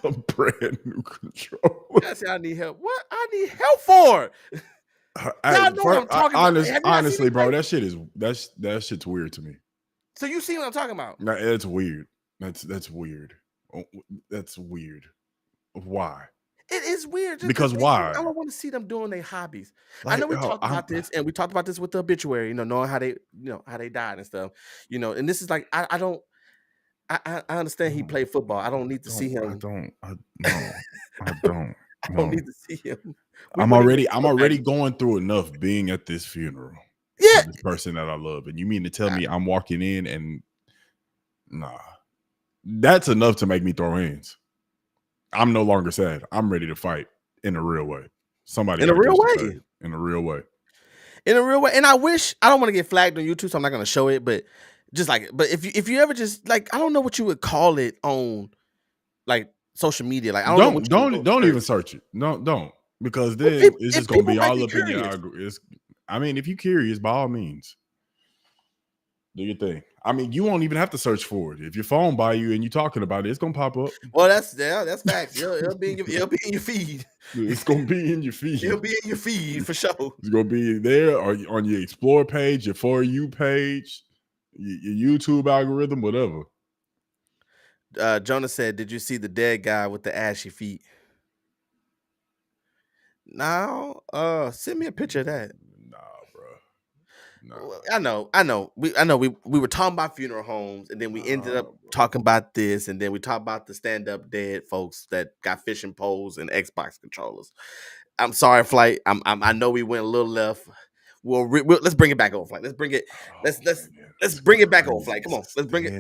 A brand new controller. That's I need help. What I need help for? Y'all know what I'm talking about. Honestly, bro, that shit's weird to me. So you see what I'm talking about? No, it's weird. That's weird. That's weird. Why? It is weird. Because why? I don't want to see them doing their hobbies. I know we talked about this, and we talked about this with the obituary. Knowing how they died and stuff. And this is like I don't. I understand he played football. I don't need to see him. I don't. I don't need to see him. I'm already going through enough being at this funeral. Yeah, this person that I love, and you mean to tell me I'm walking in and nah, that's enough to make me throw hands. I'm no longer sad. I'm ready to fight in a real way. In a real way. And I don't want to get flagged on YouTube, so I'm not going to show it. But Just like, but if you ever just like, I don't know what you would call it on like social media. Like, I don't know what you would Don't search. even search it. Don't because Well, then it's just gonna people be might all be up in your curious. algorithm. I mean, if you're curious, by all means, do your thing. I mean, you won't even have to search for it. If your phone by you and you're talking about it, it's gonna pop up. Well, that's facts. It'll be in your feed. It's gonna be in your feed. It'll be in your feed for sure. It's gonna be there or on your Explore page, your For You page, your YouTube algorithm, whatever. Jonah said, "Did you see the dead guy with the ashy feet?" No. Send me a picture of that. Nah, bro. No. Well, I know. We were talking about funeral homes, and then we ended up talking about this, and then we talked about the stand-up dead folks that got fishing poles and Xbox controllers. I'm sorry, Flight. I know we went a little left. We'll let's bring it back on, Flight. Let's bring it. Let's bring it back on, Flight. Come on, let's bring it.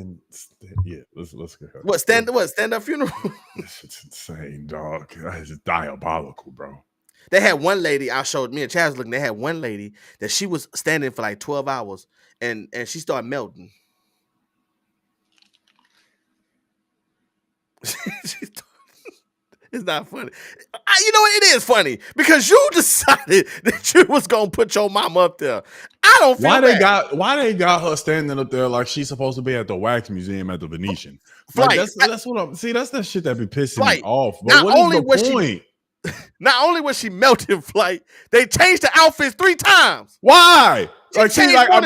Yeah, let's go. What stand up funeral? It's insane, dog. It's diabolical, bro. They had one lady. I showed me and Chaz looking. They had one lady that she was standing for like 12 hours, and she started melting. It's not funny. You know what? It is funny because you decided that you was gonna put your mom up there. I don't feel why they got her standing up there like she's supposed to be at the wax museum at the Venetian. Like, that's what I'm see. That's that shit that be pissing me off. But what is the point? Not only was she melting, Flight, they changed the outfits 3 times. Why? Like she's like, I'm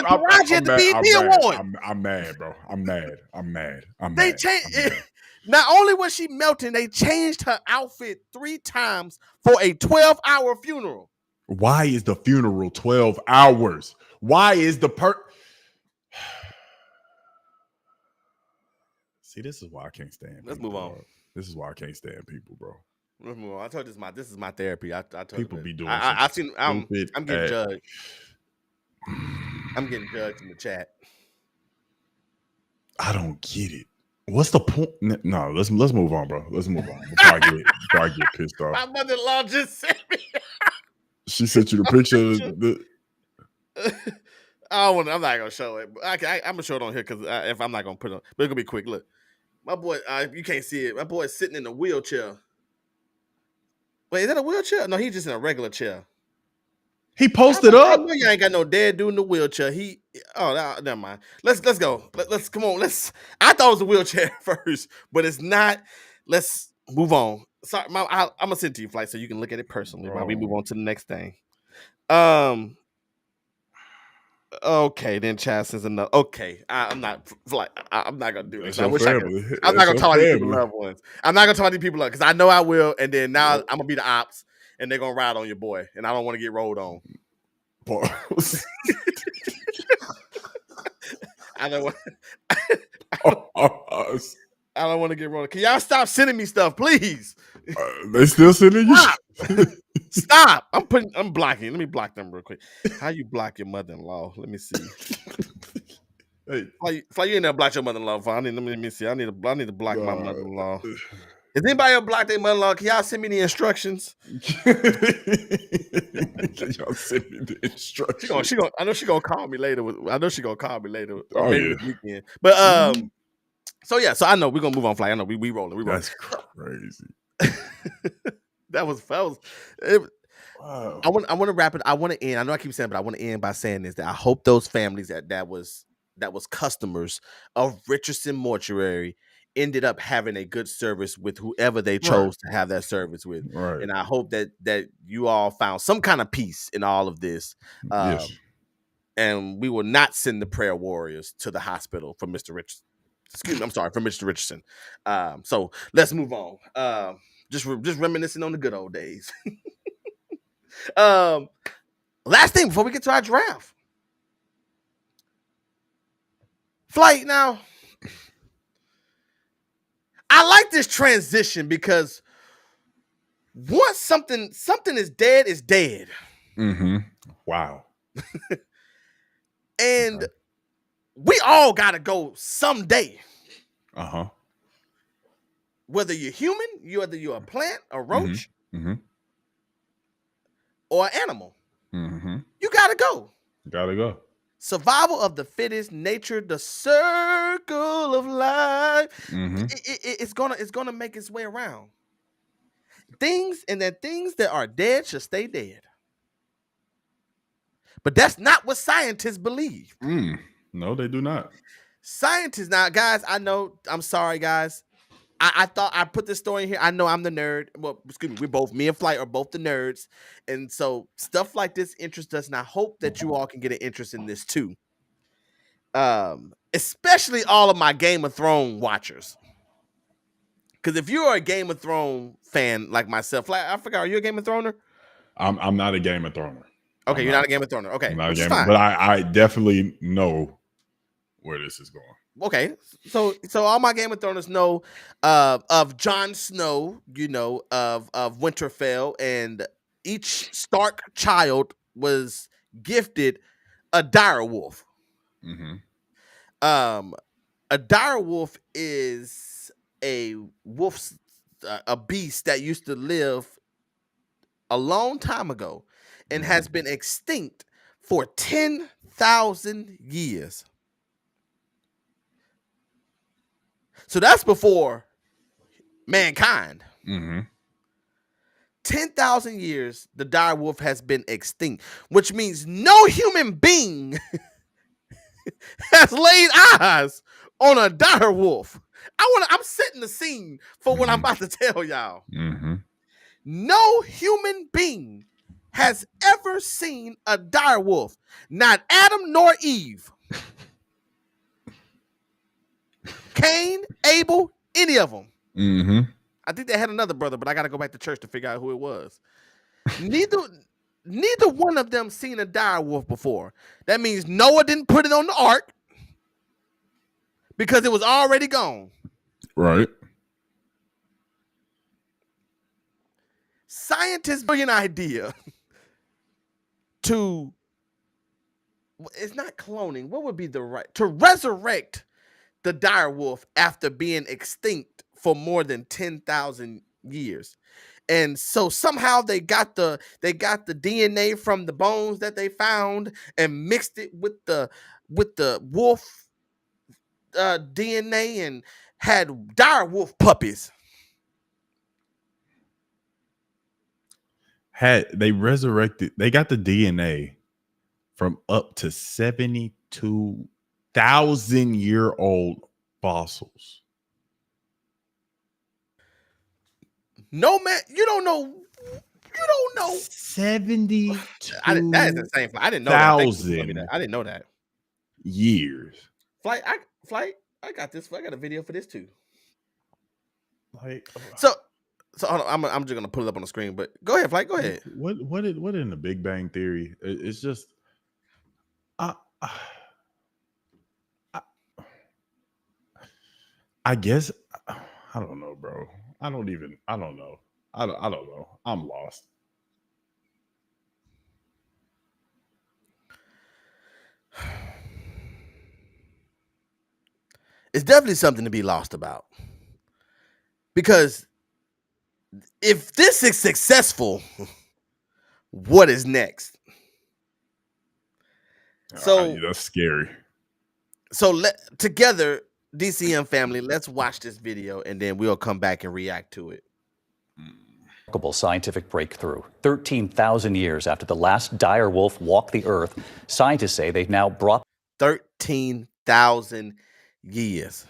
mad, bro. I'm mad. They changed. Not only was she melting, they changed her outfit 3 times for a 12-hour funeral. Why is the funeral 12 hours? Why is the See, this is why I can't stand Let's people, move on. Bro. This is why I can't stand people, bro. Let's move on. I told you this is my therapy. I told people be doing I'm getting judged. I'm getting judged in the chat. I don't get it. What's the point? No, let's move on, bro. Let's move on before I get pissed off. My mother-in-law just sent me. She sent you the picture of the I'm not gonna show it. I'm gonna show it on here because if I'm not gonna put it on, but it's gonna be quick. Look, my boy, you can't see it. My boy is sitting in a wheelchair. Wait, is that a wheelchair? No, he's just in a regular chair. He posted up. I know you ain't got no dead dude in the wheelchair. Never mind. Let's go. Let's come on. I thought it was a wheelchair first, but it's not. Let's move on. Sorry, I'm gonna send it to you, Flight, so you can look at it personally while we move on to the next thing. Okay, then Chaz says enough. Okay, I'm not gonna do this. I wish I could. I'm not gonna talk about these people loved ones. I'm not gonna talk about these people because I know I will, and then now I'm gonna be the ops, and they're gonna ride on your boy, and I don't want to get rolled on. I don't want. I don't want to get rolled. Can y'all stop sending me stuff, please? They still sending you. Stop! I'm blocking. Let me block them real quick. How you block your mother-in-law? Let me see. Hey, Fly, you ain't never blocked your mother-in-law. Let me see. I need to block my mother-in-law. Is anybody ever blocked their mother-in-law? Can y'all send me the instructions? Y'all send me the instructions. I know she gonna call me later. Oh, maybe this weekend. But so I know we're gonna move on, Fly. I know we rolling. That's crazy. That was wow. I want to wrap it. I want to end. I know I keep saying, but I want to end by saying this: that I hope those families that was customers of Richardson Mortuary ended up having a good service with whoever they chose to have that service with. Right. And I hope that you all found some kind of peace in all of this. Yes. And we will not send the prayer warriors to the hospital for Mr. Richardson. Excuse me, I'm sorry, for Mr. Richardson. So let's move on. Just reminiscing on the good old days. Last thing before we get to our draft. Flight now. I like this transition because once something is dead, it's dead. Mm-hmm. Wow. And we all gotta go someday. Uh-huh. Whether you're human, whether you're a plant, a roach, mm-hmm. or an animal, mm-hmm. you gotta go. Gotta go. Survival of the fittest, nature, the circle of life. It's gonna make its way around. Things that are dead should stay dead. But that's not what scientists believe. No, they do not. Scientists now, guys, I know. I'm sorry, guys. I thought I put this story in here. I know I'm the nerd. Well, excuse me, me and Flight are both the nerds. And so stuff like this interests us. And I hope that you all can get an interest in this too. Especially all of my Game of Thrones watchers. Because if you're a Game of Thrones fan like myself, like I forgot, are you a Game of Throner? I'm not a Game of Throner. Okay, you're not a Game of Throner. Okay, but I definitely know where this is going. Okay, so all my Game of Thrones know of Jon Snow, you know, of Winterfell, and each Stark child was gifted a direwolf. A direwolf is a wolf's a beast that used to live a long time ago and has been extinct for 10,000 years. So that's before mankind. 10,000 years, the direwolf has been extinct, which means no human being has laid eyes on a direwolf. I'm setting the scene for what I'm about to tell y'all. No human being has ever seen a direwolf. Not Adam nor Eve. Cain, Abel, any of them. I think they had another brother, but I got to go back to church to figure out who it was. Neither one of them seen a direwolf before. That means Noah didn't put it on the ark because it was already gone. Right. Scientists' brilliant idea to, it's not cloning. What would be the right to resurrect the direwolf after being extinct for more than 10,000 years? And so somehow they got the DNA from the bones that they found and mixed it with the wolf DNA and had direwolf puppies. They resurrected, they got the DNA from up to 72,000-year-old fossils. No, man, you don't know. 72,000 that is insane. I didn't know that. I didn't know that. Years. Flight, I got this. I got a video for this too. Like, so hold on, I'm just gonna pull it up on the screen. But go ahead, Flight. Go ahead. What in the Big Bang Theory? It's just, I guess I don't know, bro. I don't know. I don't know. I'm lost. It's definitely something to be lost about. Because if this is successful, what is next? So that's scary. So together, DCM family, let's watch this video and then we'll come back and react to it. Remarkable scientific breakthrough. 13,000 years after the last dire wolf walked the earth, scientists say they've now brought 13,000 years.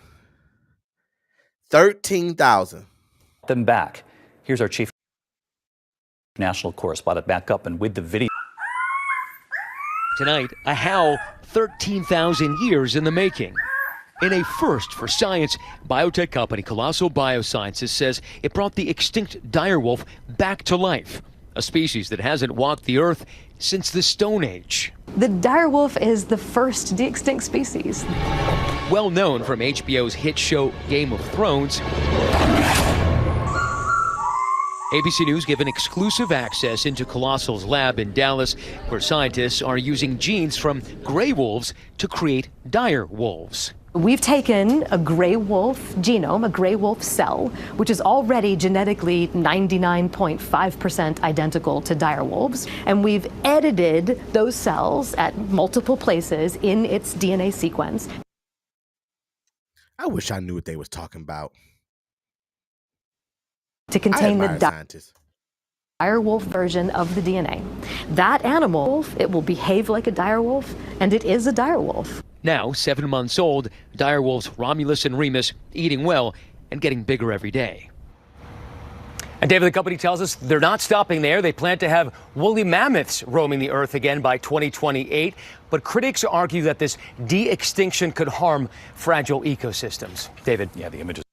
13,000. Them back. Here's our chief national correspondent back up and with the video. Tonight, a howl 13,000 years in the making. In a first for science, biotech company Colossal Biosciences says it brought the extinct direwolf back to life, a species that hasn't walked the earth since the Stone Age. The direwolf is the first de-extinct species. Well known from HBO's hit show Game of Thrones, ABC News given exclusive access into Colossal's lab in Dallas, where scientists are using genes from gray wolves to create dire wolves. We've taken a gray wolf genome, a gray wolf cell, which is already genetically 99.5% identical to dire wolves, and we've edited those cells at multiple places in its DNA sequence. I wish I knew what they was talking about. To contain the scientists. dire wolf version of the DNA. That animal, it will behave like a dire wolf, and it is a dire wolf. Now, 7 months old, dire wolves Romulus and Remus eating well and getting bigger every day. And David, the company tells us they're not stopping there. They plan to have woolly mammoths roaming the earth again by 2028. But critics argue that this de-extinction could harm fragile ecosystems. David? Yeah, the images.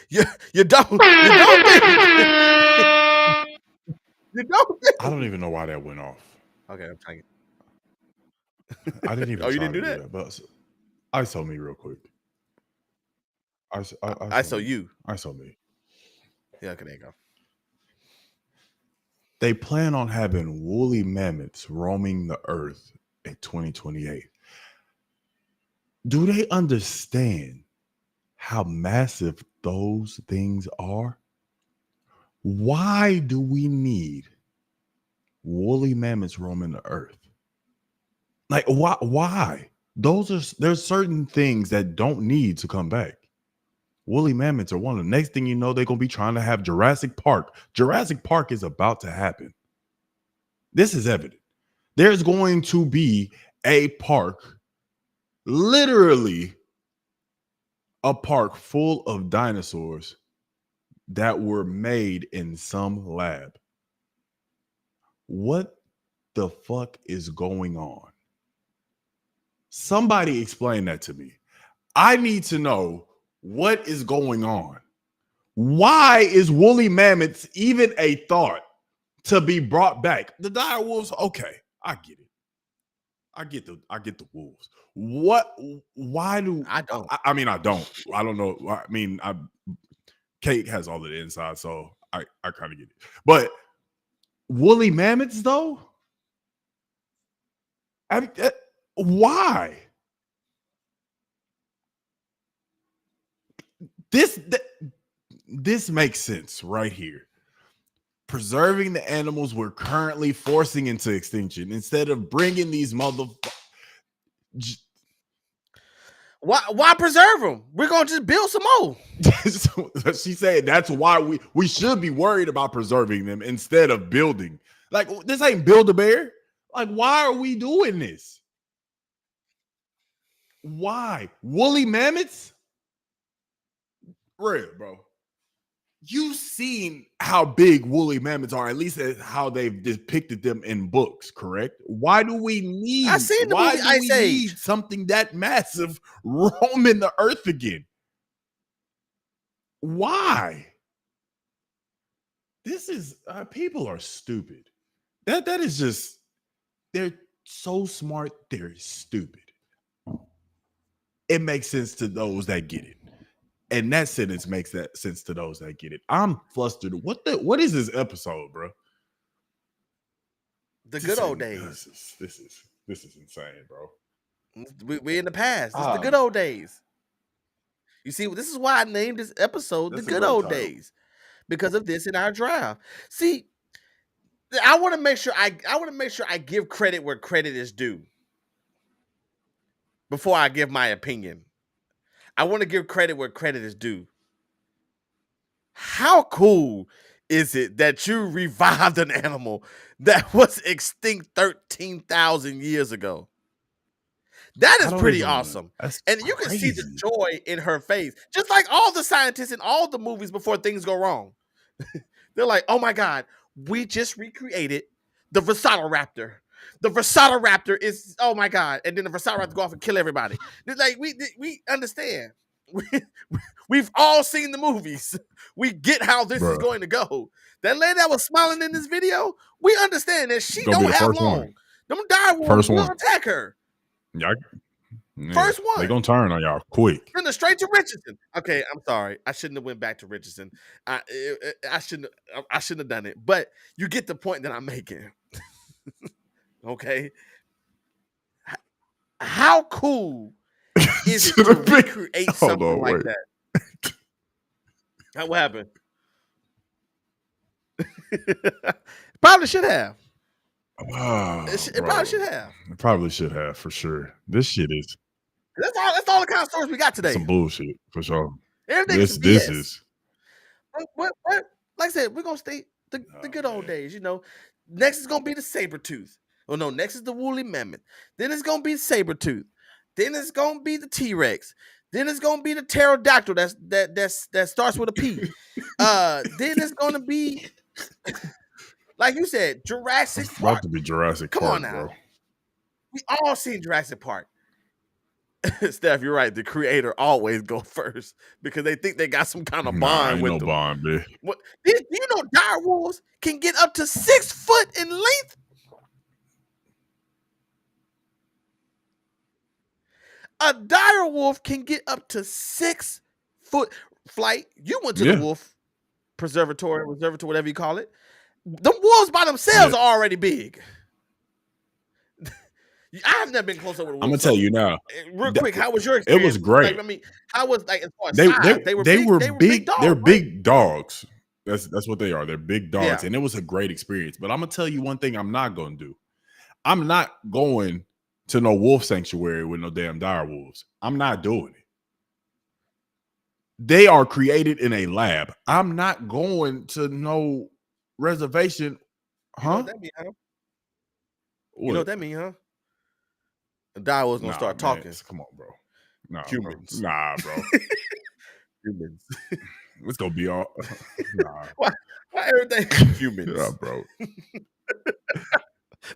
You don't. You don't. I don't even know why that went off. Okay, I'm trying. I didn't even. Oh, you try didn't to do that? But ISO me real quick. ISO you. ISO me. Yeah, okay, there you go. They plan on having woolly mammoths roaming the earth in 2028. Do they understand how massive those things are? Why do we need woolly mammoths roaming the earth? Like, why? There's certain things that don't need to come back. Woolly mammoths are one of the next thing you know, they're going to be trying to have Jurassic Park. Jurassic Park is about to happen. This is evident. There's going to be a park, literally a park full of dinosaurs that were made in some lab. What the fuck is going on? Somebody explain that to me. I need to know what is going on. Why is woolly mammoths even a thought to be brought back? The dire wolves, okay, I get it. I get the wolves. Why do I don't? I mean, I don't. I don't know. I mean, Kate has all of the inside, so I kind of get it. But woolly mammoths, though, why? This makes sense right here. Preserving the animals we're currently forcing into extinction instead of bringing these Why preserve them? We're gonna just build some more. She said that's why we should be worried about preserving them instead of building. Like, this ain't Build-A-Bear. Like, why are we doing this? Why? Woolly mammoths? Real, bro. You've seen how big woolly mammoths are, at least how they've depicted them in books, correct? Why do we need? I seen the movie Ice Age. Need something that massive roaming the earth again? Why? This is people are stupid. That is just, they're so smart, they're stupid. It makes sense to those that get it. And that sentence makes that sense to those that get it. I'm flustered. What is this episode, bro? The good old days. This is insane, bro. We're in the past. This is the good old days. You see, this is why I named this episode The Good Old Days, because of this in our draft. See, I want to make sure I give credit where credit is due before I give my opinion. I want to give credit where credit is due. How cool is it that you revived an animal that was extinct 13,000 years ago? That is pretty awesome. And you can see the joy in her face, just like all the scientists in all the movies before things go wrong. They're like, oh my God, we just recreated the Velociraptor. The Velociraptor is, oh my God. And then the Velociraptor go off and kill everybody. Like, we understand. We've all seen the movies. We get how this is going to go. That lady that was smiling in this video, we understand that she don't have long. Them dire wolves will attack her. Yeah, first one. They're going to turn on y'all quick. Send her straight to Richardson. Okay, I'm sorry. I shouldn't have went back to Richardson. I shouldn't have done it. But you get the point that I'm making. Okay. How cool is it To to the big- recreate Hold something on, like wait. that? What happened? Probably should have. Oh, It bro. probably should have. It probably should have for sure. This shit is That's all the kind of stories we got today. some bullshit for sure. Everything This is some this BS. is What? Like I said, we're gonna stay the good old days. You know, next is gonna be the saber tooth. Oh no, next is the woolly mammoth. Then it's gonna be saber tooth. Then it's gonna be the T-Rex. Then it's gonna be the pterodactyl. That starts with a P. Then it's gonna be, like you said, Jurassic about Park. to be Jurassic Come Park, on now. bro. We all seen Jurassic Park. Steph, you're right. The creator always go first because they think they got some kind of Nah, bond ain't with no them. bond, bitch. What, do you know dire wolves can get up to 6 foot in length? A dire wolf can get up to 6 foot. Flight, you went to the wolf preservatory, whatever you call it. The wolves by themselves are already big. I have never been close up with a wolf. I'm gonna tell you now. Real quick, how was your experience? It was great. Like, I mean, how was like as far as They size? They were big dogs, They're right? big dogs. That's what they are. They're big dogs, Yeah. and it was a great experience. But I'm gonna tell you one thing. I'm not gonna do. I'm not going to no wolf sanctuary with no damn dire wolves. I'm not doing it. They are created in a lab. I'm not going to no reservation. You know Huh? what that mean, huh? You What? know what that mean, huh? The dire wolf's gonna start man. talking. Come on, bro. Nah, Humans. Bro. Nah, bro. Humans. It's gonna be all. Nah. Why everything humans? Yeah, bro.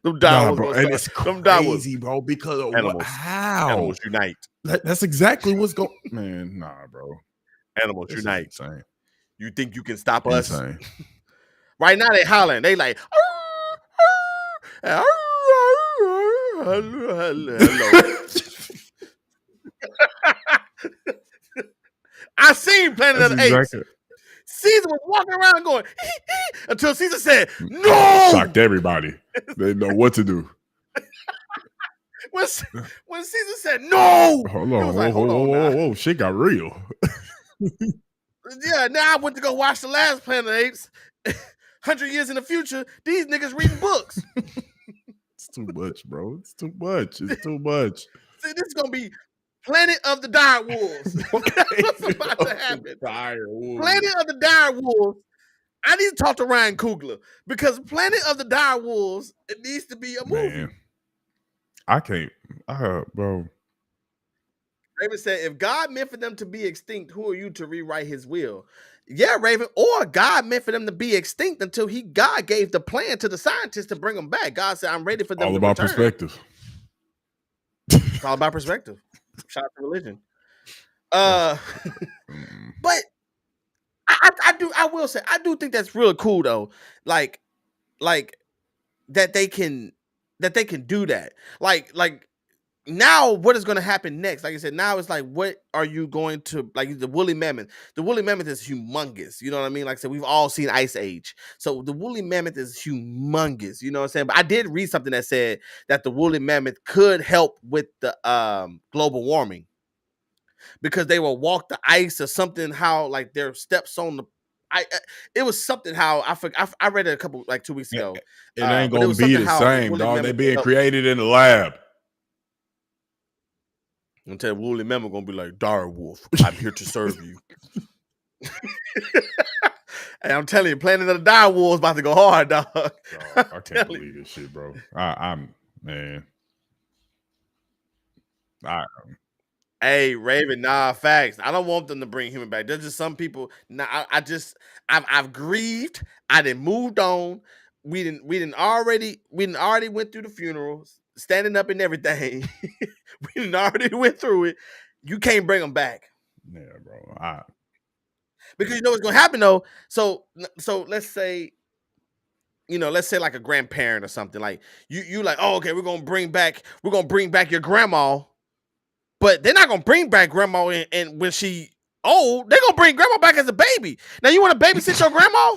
Them dire wolves bro. gonna And it's start. Them dire wolves. crazy, bro. Because of Animals. how Animals unite. that's exactly what's going. Man, nah, bro. Animals This is unite. insane. You think you can stop us? Insane. Right now they hollering. They like. Hello. I seen Planet of the Apes. Caesar was walking around going until Caesar said, "No!" Shocked everybody. They know what to do. When Caesar said, "No!" Hold he on, was like, "Hold on now." whoa, shit got real. Yeah, now I went to go watch the last Planet of the Apes. 100 years in the future, these niggas reading books. It's too much, bro. It's too much. It's too much. See, this is gonna be Planet of the Dire Wolves. That's what's about to happen. Planet of the Dire Wolves. I need to talk to Ryan Coogler because Planet of the Dire Wolves, it needs to be a movie. Man, I can't, bro. Raven said, if God meant for them to be extinct, who are you to rewrite his will? Yeah, Raven. Or God meant for them to be extinct until God gave the plan to the scientists to bring them back. God said, I'm ready for them All to about return. perspective. It's all about perspective. Shout out to religion. But I will say, I do think that's really cool though. Like that they can do that. Like now what is going to happen next? Like I said, now it's like, what are you going to, like the woolly mammoth? The woolly mammoth is humongous. You know what I mean? Like I said, we've all seen Ice Age. So the woolly mammoth is humongous. You know what I'm saying? But I did read something that said that the woolly mammoth could help with the global warming because they will walk the ice or something, how like their steps on the, it was something how I read it a couple, like 2 weeks ago. It ain't But gonna was be something the how same, woolly dog. They mammoth being help. created in the lab. I'm telling you, woolly mammoth gonna be like, dire wolf, I'm here to serve you. And I'm telling you, Planet of the Dire Wolves about to go hard, dog. I can't believe this shit, bro. I'm man. Hey, Raven, nah, facts. I don't want them to bring human back. There's just some people. Nah, I've grieved. I done moved on. We didn't already went through the funerals, standing up and everything. We didn't already went through it. You can't bring them back. Yeah, bro. Because you know what's gonna happen though. So let's say, let's say like a grandparent or something. Like you like, oh, okay, we're gonna bring back your grandma, but they're not gonna bring back grandma and when she old, they're gonna bring grandma back as a baby. Now you want to babysit your grandma?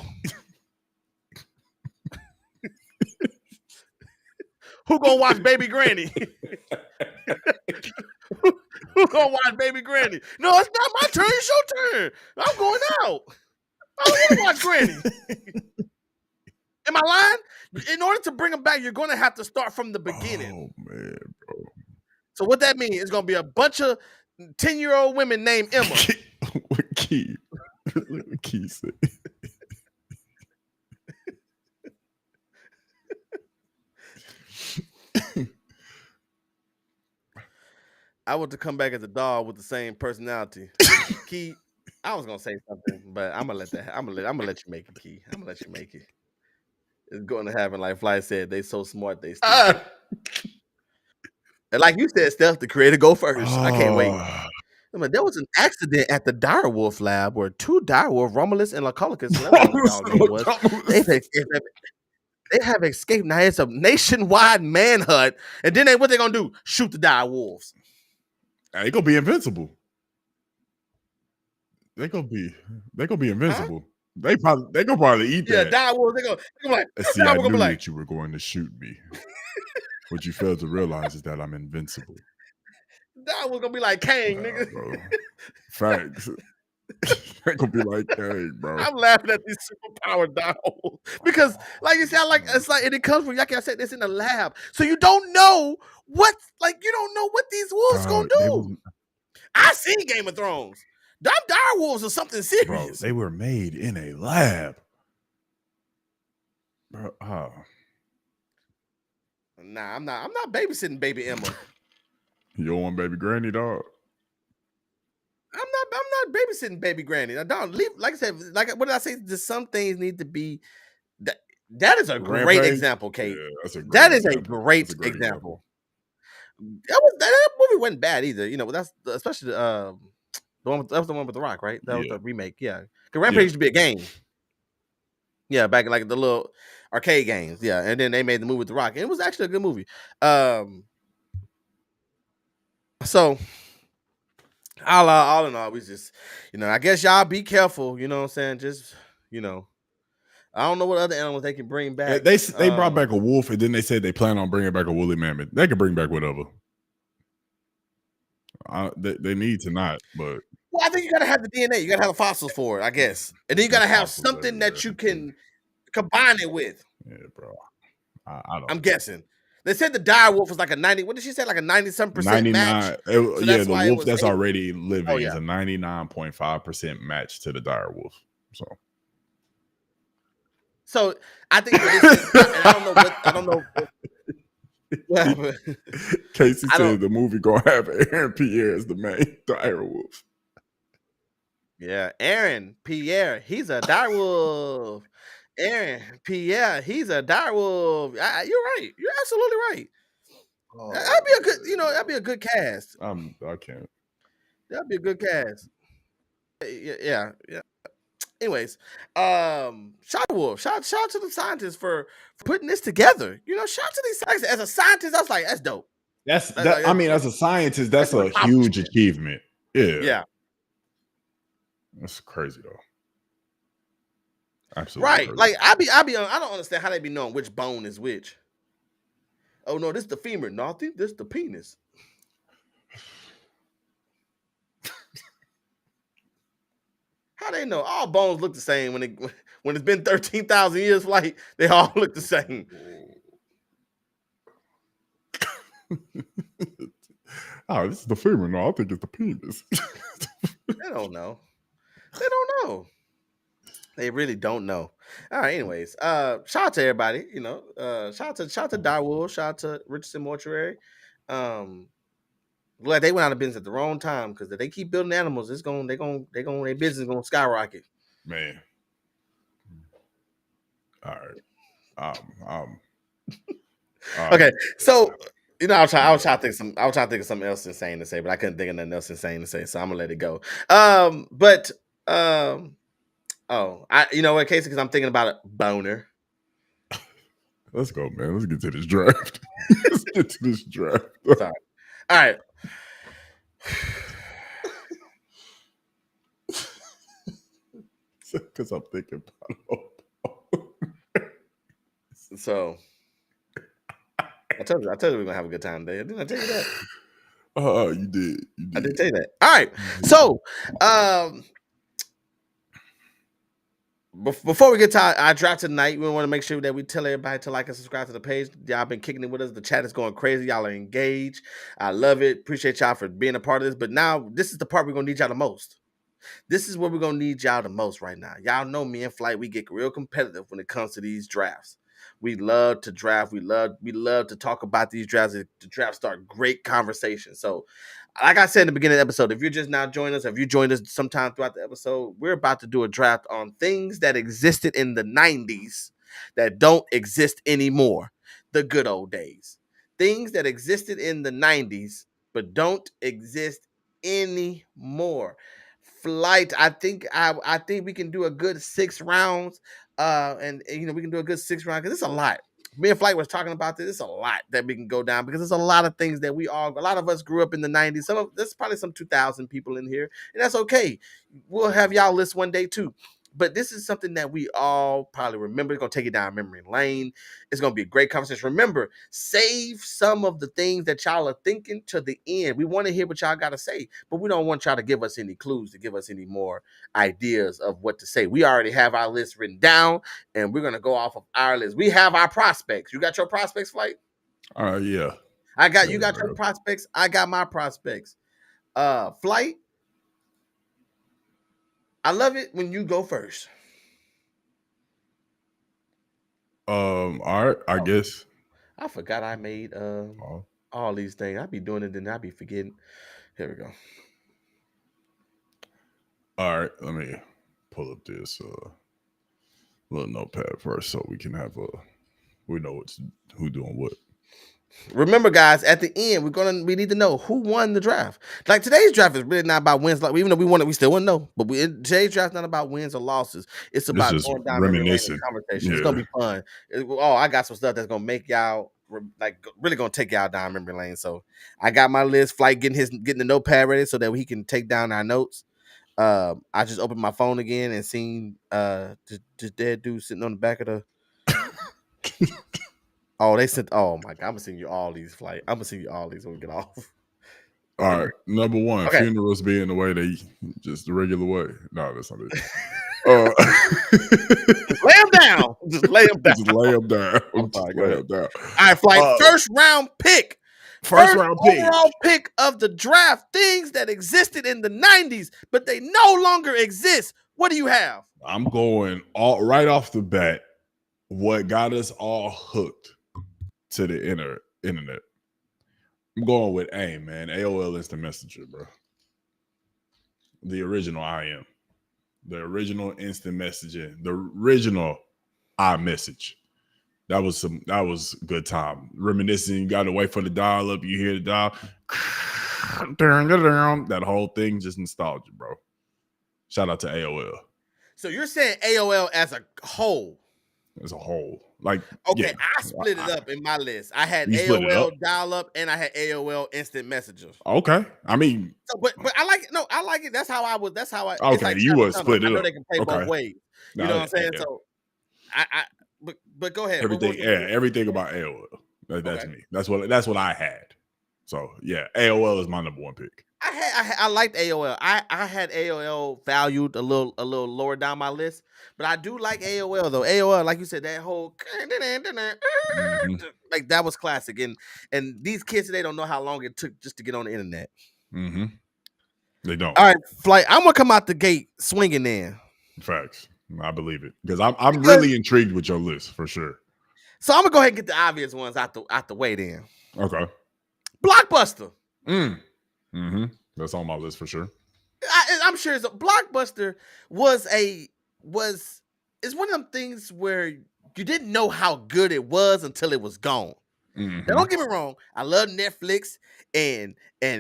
Who gonna watch baby granny? gonna watch Baby Granny. No, it's not my turn. It's your turn. I'm going out. I don't want to watch Granny. Am I lying? In order to bring them back, you're going to have to start from the beginning. Oh man, bro. So what that means is going to be a bunch of 10-year-old women named Emma. What Key? What Key said? I want to come back as a dog with the same personality. Key, I was gonna say something, but I'm gonna let you make it, Key. I'm gonna let you make it. It's going to happen. Like Fly said, they so smart, they stupid. And like you said, Steph, the creator go first. I can't wait. I mean, there was an accident at the direwolf lab where 2 direwolf, Romulus and Lycolicus, they have escaped. Now it's a nationwide manhunt, and then what they gonna do? Shoot the direwolves. They gonna be invincible. They gonna be invincible. Huh? They gonna probably eat that. Yeah, direwolves. They gonna like. See, I knew that you were going to shoot me. What you failed to realize is that I'm invincible. That was gonna be like Kang, nigga. Bro. Facts. They're gonna be like Kang, bro. I'm laughing at these superpowered direwolves because, like you said, it's like it comes from. Like I said, this in the lab, so you don't know what these wolves gonna do. I seen Game of Thrones. Them direwolves are something serious. Bro, they were made in a lab, bro. Nah, I'm not babysitting baby Emma. You don't want baby Granny, dog? I'm not babysitting baby Granny. I don't leave. Like I said, like what did I say? Just some things need to be. That is a great example, Kate. Yeah, that is a great example. That movie wasn't bad either. You know, that's especially the one. That was the one with The Rock, right? That was the remake. Yeah, because Rampage used to be a game. Yeah, back in like the little arcade games. Yeah, and then they made the movie with The Rock, and it was actually a good movie. So all in all, we just, I guess y'all be careful. You know what I'm saying? Just, I don't know what other animals they can bring back. They brought back a wolf, and then they said they plan on bringing back a woolly mammoth. They can bring back whatever. They need to not, but well, I think you gotta have the DNA. You gotta have the fossils for it, I guess, and then you gotta have something that you can combine it with. Yeah, bro. I'm guessing. They said the direwolf was like a 90. What did she say? Like a 90-some% 99. match. The wolf that's already living is a 99.5% match to the direwolf. So I think I don't know. What happened. Casey said the movie gonna have Aaron Pierre as the main direwolf. Yeah, Aaron Pierre, he's a direwolf. Aaron Pierre, he's a direwolf. You're right. You're absolutely right. That'd be a good, that'd be a good cast. I can't. That'd be a good cast. Yeah. Anyways, shout out to the scientists for putting this together. Shout out to these scientists. As a scientist, I was like, that's dope. As a scientist, that's a huge achievement. Yeah. That's crazy though. Absolutely right. crazy. Like I don't understand how they be knowing which bone is which. Oh no, this is the femur. No, I think this is the penis. How they know? All bones look the same when it's been 13,000 years. Like they all look the same. This is the femur. No, I think it's the penis. They don't know. They don't know. They really don't know. All right. Anyways, shout out to everybody. Shout out to Direwolf. Shout out to Richardson Mortuary. Glad they went out of business at the wrong time because if they keep building animals, their business is gonna skyrocket. Man. All right. Okay. So I was trying to think of something else insane to say, but I couldn't think of nothing else insane to say, so I'm gonna let it go. You know what, Casey? Because I'm thinking about a boner. Let's go, man. Let's get to this draft. Sorry. All right. Because I'm thinking about So I told you we're gonna have a good time today. Didn't I tell you that? You did. I didn't say that. All right. So, before we get to our draft tonight, we want to make sure that we tell everybody to like and subscribe to the page. Y'all been kicking it with us. The chat is going crazy. Y'all are engaged. I love it. Appreciate y'all for being a part of this. But now this is the part we're going to need y'all the most. This is what we're going to need y'all the most right now. Y'all know me and Flight, we get real competitive when it comes to these drafts. We love to draft. We love to talk about these drafts. The drafts start great conversation. So, like I said in the beginning of the episode, if you're just now joining us, if you joined us sometime throughout the episode, we're about to do a draft on things that existed in the 90s that don't exist anymore. The good old days. Things that existed in the 90s but don't exist anymore. Flight, I think we can do a good 6 rounds. And we can do a good 6 round because it's a lot. Me and Flight was talking about this. It's a lot that we can go down because there's a lot of things that a lot of us grew up in the 90s. There's probably some 2000 people in here, and that's okay. We'll have y'all list one day too. But this is something that we all probably remember. It's going to take you down memory lane. It's going to be a great conversation. Remember, save some of the things that y'all are thinking to the end. We want to hear what y'all got to say, but we don't want y'all to give us any clues, to give us any more ideas of what to say. We already have our list written down, and we're going to go off of our list. We have our prospects. You got your prospects, Flight? Yeah. You got your prospects. I got my prospects. Flight, I love it when you go first. All right, I guess. I forgot I made all these things. I be doing it, then I be forgetting. Here we go. All right, let me pull up this little notepad first so we can have we know who doing what. Remember, guys, at the end, we need to know who won the draft. Like today's draft is really not about wins. Like even though we won it, we still wouldn't know. But today's draft is not about wins or losses. It's about going down reminiscing conversation. Yeah. It's gonna be fun. I got some stuff that's gonna make y'all really gonna take y'all down memory lane. So I got my list. Flight getting the notepad ready so that he can take down our notes. I just opened my phone again and seen the dead dude sitting on the back of the. Oh, they sent. Oh my God! I'm gonna send you all these Flight. I'm gonna send you all these when we get off. All right, number one, okay. Funerals being the way just the regular way. No, that's not it. Just lay them down. Just lay them down. Just lay them down. Lay them down. All right, Flight. First round pick. First overall pick of the draft. Things that existed in the 90s, but they no longer exist. What do you have? I'm going right off the bat. What got us all hooked to the internet? I'm going with AIM, man. AOL Instant Messenger, bro. The original IM. The original instant messaging. The original iMessage. That was good time. Reminiscing, you gotta wait for the dial up, you hear the dial. That whole thing, just nostalgia, bro. Shout out to AOL. So you're saying AOL as a whole? As a whole. Like, okay, yeah, I split it up in my list. I had AOL dial-up and I had AOL instant messages. Okay, I mean, but I like it. No, I like it. That's how I. Okay, like you would split it up. I know they can play both ways. You know what I'm saying? Yeah. So, but go ahead. Everything about AOL. That's me. That's what I had. So yeah, AOL is my number one pick. I liked AOL. I had AOL valued a little lower down my list, but I do like AOL though. AOL, like you said, that whole like that was classic. And these kids today don't know how long it took just to get on the internet. Mm-hmm. They don't. All right, Flight. I'm gonna come out the gate swinging in. Facts. I believe it because I'm really intrigued with your list for sure. So I'm gonna go ahead and get the obvious ones out the way then. Okay. Blockbuster. Mm-hmm. That's on my list for sure. I'm sure it's Blockbuster is one of them things where you didn't know how good it was until it was gone. Mm-hmm. Now, don't get me wrong. I love Netflix and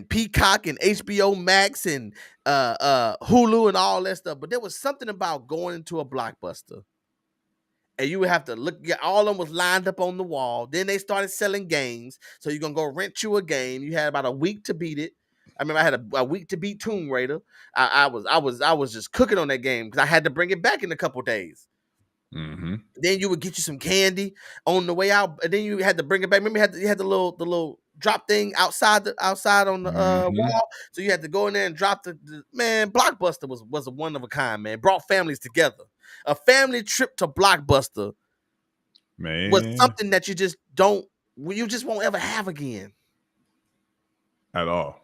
Peacock and HBO Max and Hulu and all that stuff, but there was something about going into a Blockbuster. And you would have to look, all of them was lined up on the wall. Then they started selling games. So you're going to go rent you a game. You had about a week to beat it. I remember I had a week to beat Tomb Raider. I was just cooking on that game because I had to bring it back in a couple days. Mm-hmm. Then you would get you some candy on the way out. And then you had to bring it back. Remember you had the little drop thing outside on the wall. So you had to go in there and drop the man. Blockbuster was a one of a kind, man. Brought families together. A family trip to Blockbuster was something that you just won't ever have again at all.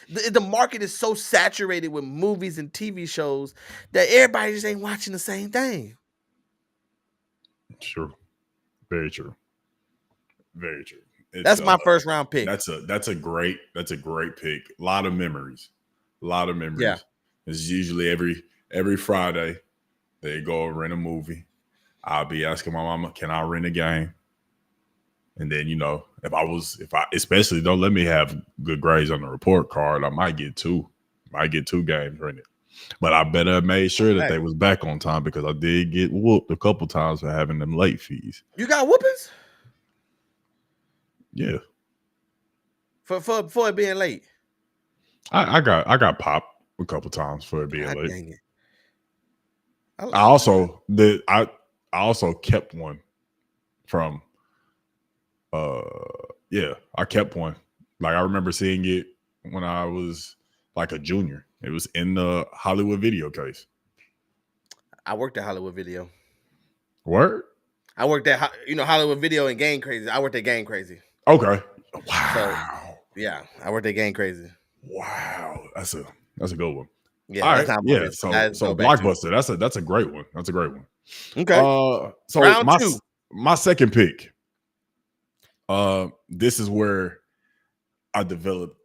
The market is so saturated with movies and TV shows that everybody just ain't watching the same thing. True. Very true. Very true. That's my first round pick. That's a great pick. A lot of memories. Yeah. It's usually every Friday they go rent a movie. I'll be asking my mama, can I rent a game? And then, if I especially don't let me have good grades on the report card, I might get two games rented. But I better have made sure that they was back on time, because I did get whooped a couple times for having them late fees. You got whoopings? Yeah. For it being late. I got popped a couple times for it being late. Dang it. I also kept one from I kept one. Like, I remember seeing it when I was like a junior. It was in the Hollywood Video case. I worked at Hollywood Video. Word? I worked at Hollywood Video and Game Crazy. I worked at Game Crazy. Okay. Wow. So, yeah, I worked at Game Crazy. Wow. That's a good one. Yeah. All right. Yeah. So Blockbuster. That's a great one. That's a great one. Okay. So round two. My second pick. This is where I developed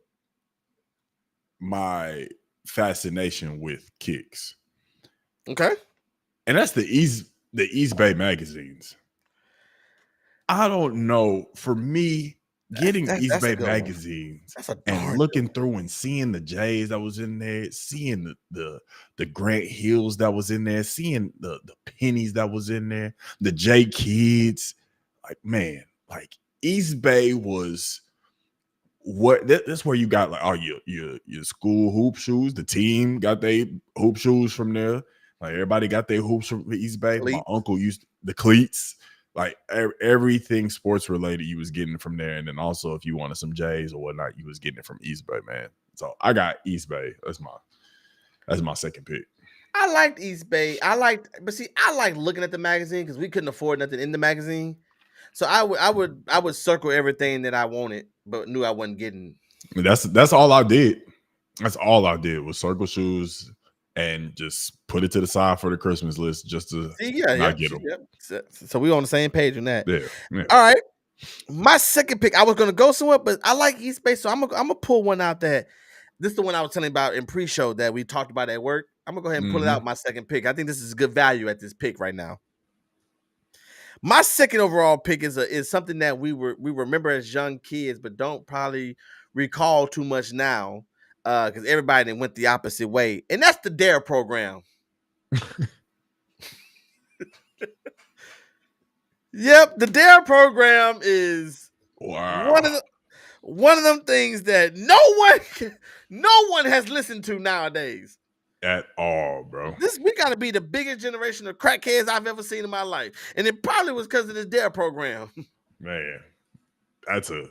my fascination with kicks. Okay. And that's the East Bay magazines. I don't know. For me, getting East Bay magazines and looking through and seeing the J's that was in there, seeing the Grant Hills that was in there, seeing the Pennies that was in there, the J Kids, like, man, like East Bay was that's where you got like your school hoop shoes. The team got their hoop shoes from there. Like, everybody got their hoops from East Bay. My uncle used the cleats. Like, everything sports related, you was getting from there. And then also, if you wanted some J's or whatnot, you was getting it from East Bay, man. So I got East Bay. That's my second pick. I liked East Bay. I liked looking at the magazine because we couldn't afford nothing in the magazine. So I would circle everything that I wanted, but knew I wasn't getting. That's all I did. That's all I did was circle shoes and just put it to the side for the Christmas list just to not get them. So we on the same page on that. Yeah. All right. My second pick, I was gonna go somewhere, but I like East Bay, so I'm gonna pull one out that. This is the one I was telling you about in pre-show that we talked about at work. I'm gonna go ahead and pull it out. My second pick. I think this is good value at this pick right now. My second overall pick is something that we remember as young kids, but don't probably recall too much now, because everybody went the opposite way, and that's the DARE program. Yep, the DARE program is one of them things that no one has listened to nowadays. At all, bro. We gotta be the biggest generation of crackheads I've ever seen in my life, and it probably was because of this DARE program. Man, that's a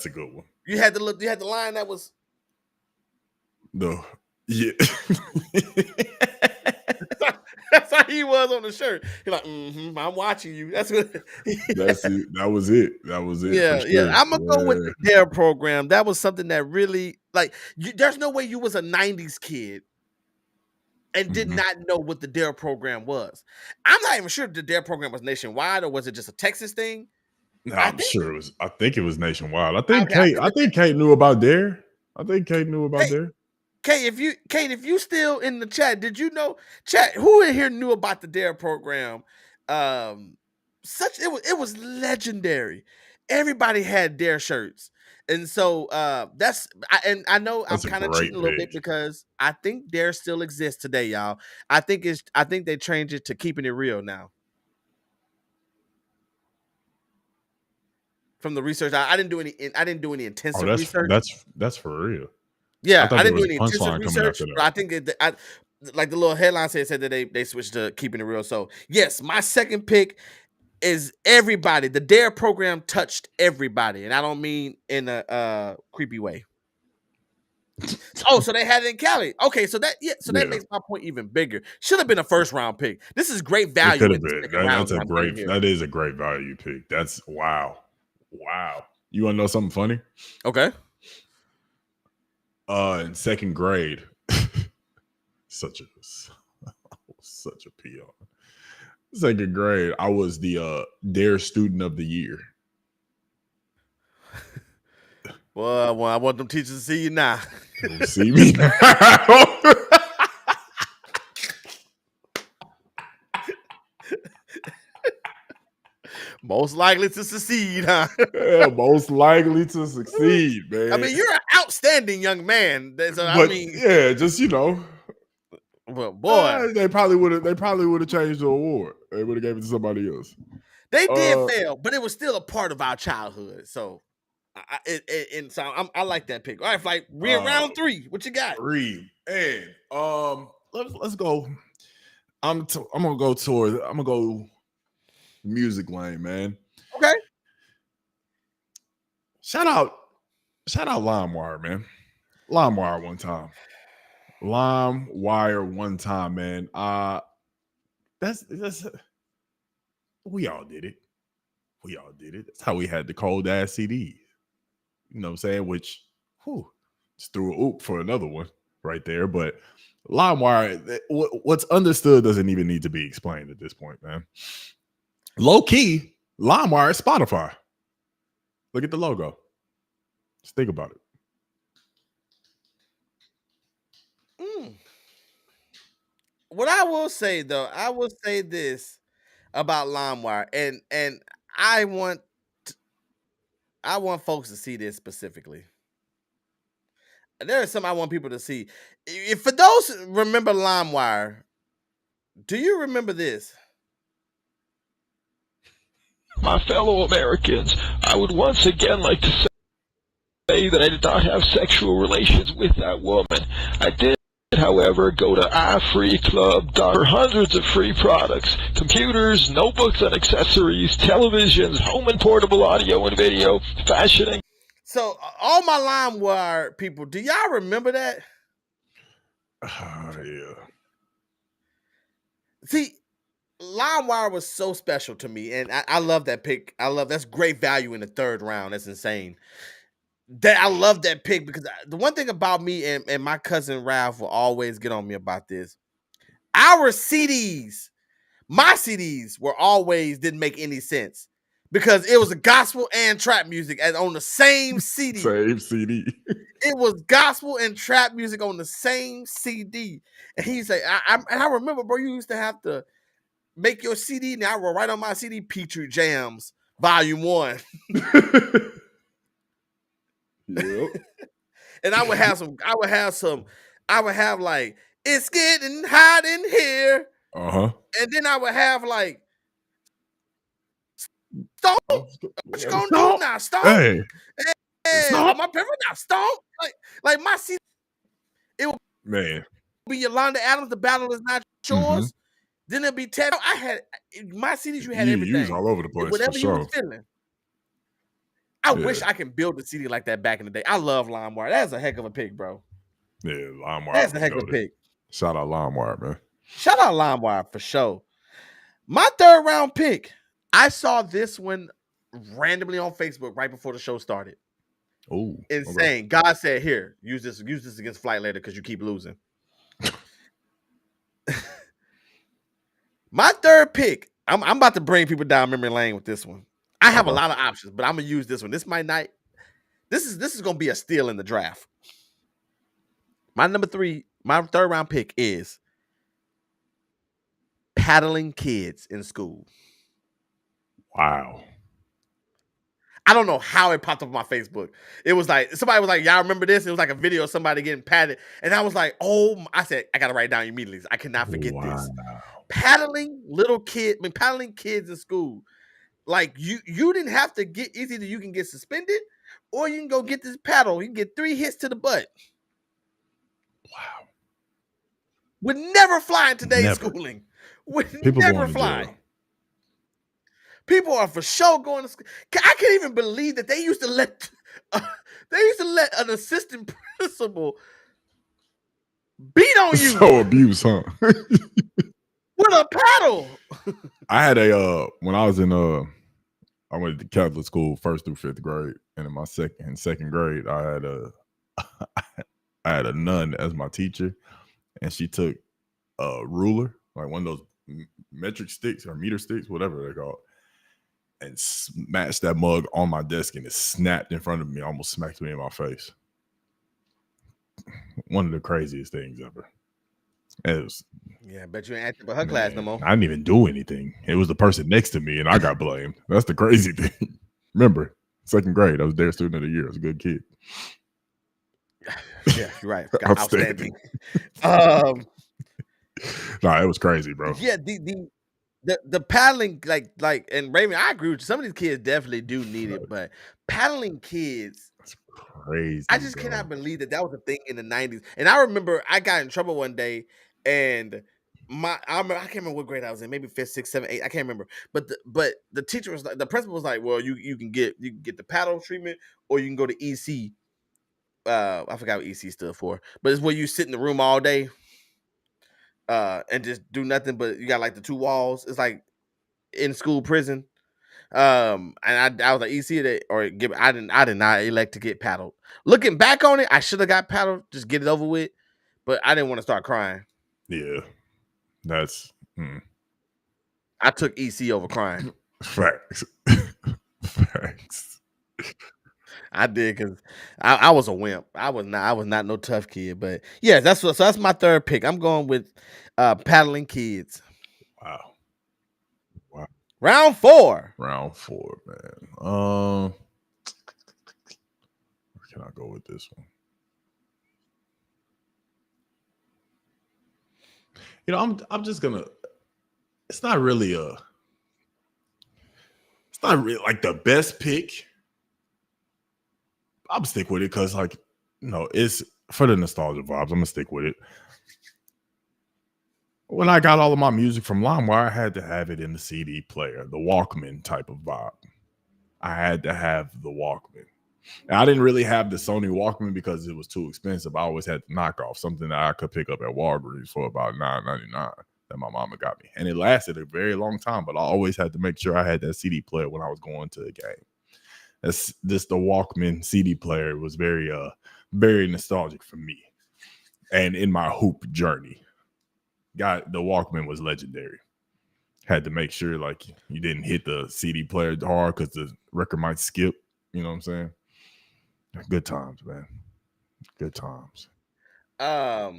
good one. You had the line that was yeah. That's how he was on the shirt. He's like, I'm watching you. That's what. That's it. That was it. Yeah, sure. yeah. I'm gonna go with the DARE program. That was something that really, like, there's no way you was a '90s kid and did not know what the DARE program was. I'm not even sure if the DARE program was nationwide or was it just a Texas thing. No, I'm sure it was. I think it was nationwide. I think Kate knew about DARE. Kate, if you still in the chat, did you know, chat, who in here knew about the DARE program? It was legendary. Everybody had DARE shirts. And so I know I'm kind of cheating a little bit because I think DARE still exists today, y'all. I think they changed it to Keeping It Real now. From the research, I didn't do any intensive research. That's for real. Yeah, I didn't do any intensive research, but I think like the little headline said that they switched to Keeping It Real. So yes, my second pick, is everybody. The DARE program touched everybody, and I don't mean in a creepy way. So they had it in Cali. Okay, so that makes my point even bigger. Should have been a first round pick. This is great It value could in have the been. second round. That is a great value pick. That's wow. You want to know something funny? Okay. In second grade, such a peon. Second grade, I was the DARE student of the year. Well, I want them teachers to see you now. See me now. Most likely to succeed, huh? Yeah, most likely to succeed, man. I mean, you're an outstanding young man. So, yeah, just well, boy, they probably would have changed the award. They would have gave it to somebody else. They did fail, but it was still a part of our childhood. So, I like that pick. All right, Flight, we're in round 3. What you got? 3. And let's go. I'm gonna go music lane, man. Okay. Shout out LimeWire, man. LimeWire one time, man. That's we all did it. That's how we had the cold ass CDs. You know what I'm saying? Which, just threw a oop for another one right there. But LimeWire, what's understood doesn't even need to be explained at this point, man. Low key, LimeWire is Spotify. Look at the logo. Just think about it. What I will say though, I will say this about LimeWire, and I want folks to see this specifically. There is something I want people to see. If for those who remember LimeWire, do you remember this? My fellow Americans, I would once again like to say that I did not have sexual relations with that woman. I did, however, go to iFreeClub for hundreds of free products: computers, notebooks and accessories, televisions, home and portable audio and video, fashion and... So, all my LimeWire people, do y'all remember that? Yeah. See, LimeWire was so special to me, and I love that pick. That's great value in the 3rd round. That's insane. I love that pick because the one thing about me and my cousin Ralph will always get on me about this. Our CDs, my CDs didn't make any sense because it was a gospel and trap music on the same CD. Same CD. It was gospel and trap music on the same CD. And he said, I remember, bro, you used to have to make your CD. Now I will write on my CD, Petrie Jams, Volume 1. Yep. And I would have like, it's getting hot in here. Uh-huh. And then I would have like, Stomp. What you gonna do now? Stomp. Hey. Stomp. My parents now Stomp. Like my CD, it would be Yolanda Adams, The Battle Is Not Yours. Mm-hmm. Then it'd be Ted. I had my CDs, you had everything. You was all over the place. Whatever you was feeling. I Yeah. wish I can build a CD like that back in the day. I love LimeWire. That's a heck of a pick, bro. Yeah, LimeWire. That's a heck of a pick. Shout out LimeWire, man. Shout out LimeWire for sure. My 3rd round pick, I saw this one randomly on Facebook right before the show started. Oh, insane! Okay. God said, "Here, use this against Flight later because you keep losing." My 3rd pick, I'm about to bring people down memory lane with this one. I have a lot of options, but I'm gonna use this one. This might not. This is gonna be a steal in the draft. My number 3, my 3rd round pick is paddling kids in school. Wow. I don't know how it popped up on my Facebook. It was like, somebody was like, y'all remember this? It was like a video of somebody getting padded. And I was like, I said, I got to write it down immediately. I cannot forget this. Paddling kids in school. Like you didn't have to get, it's either you can get suspended or you can go get this paddle. You can get 3 hits to the butt. Wow. Would never fly in today's schooling. Would People never fly. jail. People are for sure going to school. I can't even believe that they used to let an assistant principal beat on you So abuse, huh? with a paddle. I had a when I was in I went to Catholic school 1st through 5th grade, and in my second grade, I had a nun as my teacher, and she took a ruler, like one of those metric sticks or meter sticks, whatever they're called, and smashed that mug on my desk, and it snapped in front of me, almost smacked me in my face. One of the craziest things ever. It was, yeah, I bet you ain't active with her class no more. I didn't even do anything. It was the person next to me, and I got blamed. That's the crazy thing. Remember, 2nd grade, I was their student of the year. I was a good kid. Yeah, you're right. Outstanding. Outstanding. Nah, it was crazy, bro. Yeah, the paddling, like, and Raymond, I agree with you. Some of these kids definitely do need it, but paddling kids, that's crazy. I just cannot believe that was a thing in the 90s. And I remember I got in trouble one day, and I can't remember what grade I was in, maybe 5th, 6th, 7th, 8th. I can't remember. But the teacher was like, the principal was like, well, you can get the paddle treatment, or you can go to EC. I forgot what EC stood for, but it's where you sit in the room all day. And just do nothing, but you got like the 2 walls. It's like in school prison. And I was like, EC that or give. I did not elect to get paddled. Looking back on it, I should have got paddled, just get it over with. But I didn't want to start crying. Yeah, that's. I took EC over crying. Facts. Facts. I did because I was a wimp. I was not no tough kid. But yeah, that's my 3rd pick. I'm going with paddling kids. Wow. Round 4. Round 4, man. Where can I go with this one? You know, I'm just gonna. It's not really like the best pick. I'm stick with it because, like, it's for the nostalgia vibes. I'm gonna stick with it. When I got all of my music from LimeWire, I had to have it in the CD player, the Walkman type of vibe. I had to have the Walkman. And I didn't really have the Sony Walkman because it was too expensive. I always had the knockoff, something that I could pick up at Walgreens for about $9.99 that my mama got me. And it lasted a very long time, but I always had to make sure I had that CD player when I was going to the game. That's just the Walkman CD player was very nostalgic for me. And in my hoop journey, the Walkman was legendary. Had to make sure like you didn't hit the CD player hard because the record might skip. You know what I'm saying? Good times, man. Good times. The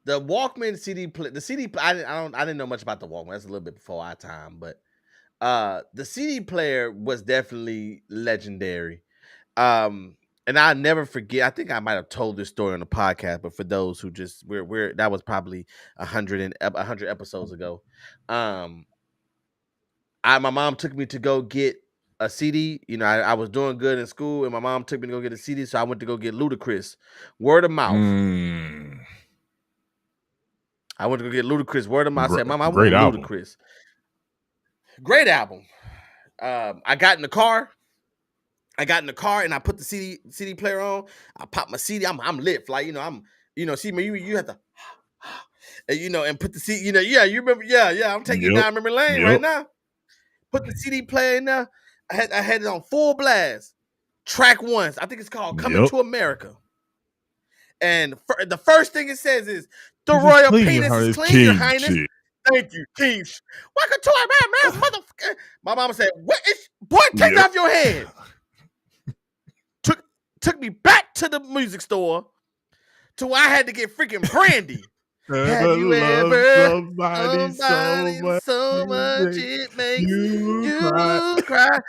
Walkman CD player. The CD. I didn't know much about the Walkman. That's a little bit before our time, but the CD player was definitely legendary. And I'll never forget. I think I might have told this story on the podcast, but for those who just we're that was probably 100 episodes ago. My mom took me to go get a CD. You know, I was doing good in school, and my mom took me to go get a CD, so I went to go get Ludacris. Word of mouth. I went to go get Ludacris. Word of mouth. I said, "Mom, I want Ludacris." Great album. I got in the car and I put the CD player on. I popped my CD. I'm lit. Like, see me, you have to, and put the CD, you remember, I'm taking down memory lane right now. Put the CD player in there. I had it on full blast. Track 1. I think it's called Coming to America. And the first thing it says is, the royal penis is clean, your highness. Thank you, King. Welcome to our man, motherfucker. My mama said, "What is boy? Take it off your head." Took me back to the music store to where I had to get freaking brandy. Have you ever somebody so much it makes you cry?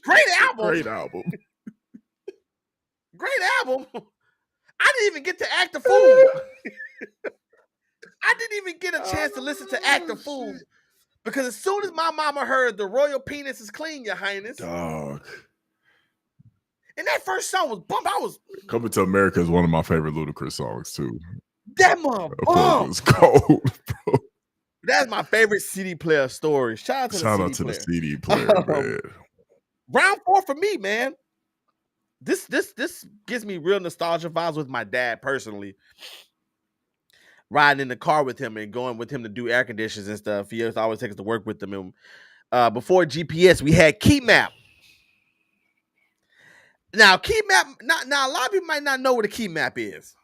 Great album. Great album. I didn't even get to Act the Fool. I didn't even get a chance to listen to Act the Fool because as soon as my mama heard the royal penis is clean, your highness. Dog. And that first song was bump. Coming to America is one of my favorite Ludacris songs too. That mother was cold, bro. That's my favorite CD player story. Shout out to Shout the out CD to the player. CD player, man. Round 4 for me, man. This gives me real nostalgia vibes with my dad personally. Riding in the car with him and going with him to do air conditions and stuff. He used to always take us to work with them. And before GPS, we had Key Map. Now, Key Map, now a lot of people might not know what a Key Map is.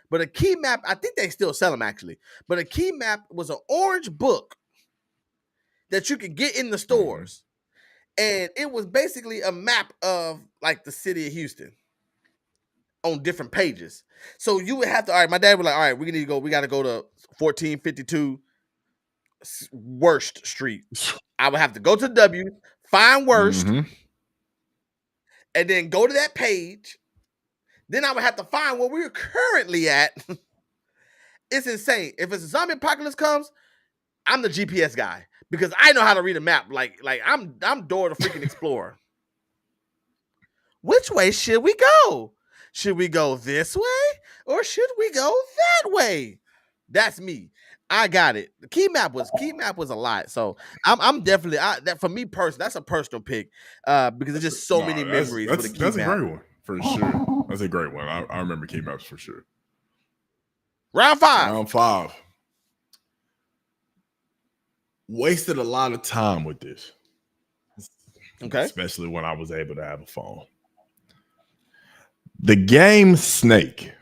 But a Key Map, I think they still sell them actually. But a Key Map was an orange book that you could get in the stores. And it was basically a map of like the city of Houston on different pages. So you would have to, all right, my dad was like, all right, we got to go to 1452 Worst Street. I would have to go to W, find Worst, and then go to that page. Then I would have to find where we're currently at. It's insane. If it's a zombie apocalypse comes, I'm the GPS guy because I know how to read a map. Like I'm Dora the freaking Explorer. Which way should we go? Should we go this way or should we go that way? That's me. I got it. The Key Map was a lot. So I'm definitely that for me personally. That's a personal pick because there's just so many memories with the Key Map. That's a great one for sure. That's a great one. I remember Key Maps for sure. Round 5. Round 5. Wasted a lot of time with this. Okay. Especially when I was able to have a phone. The game Snake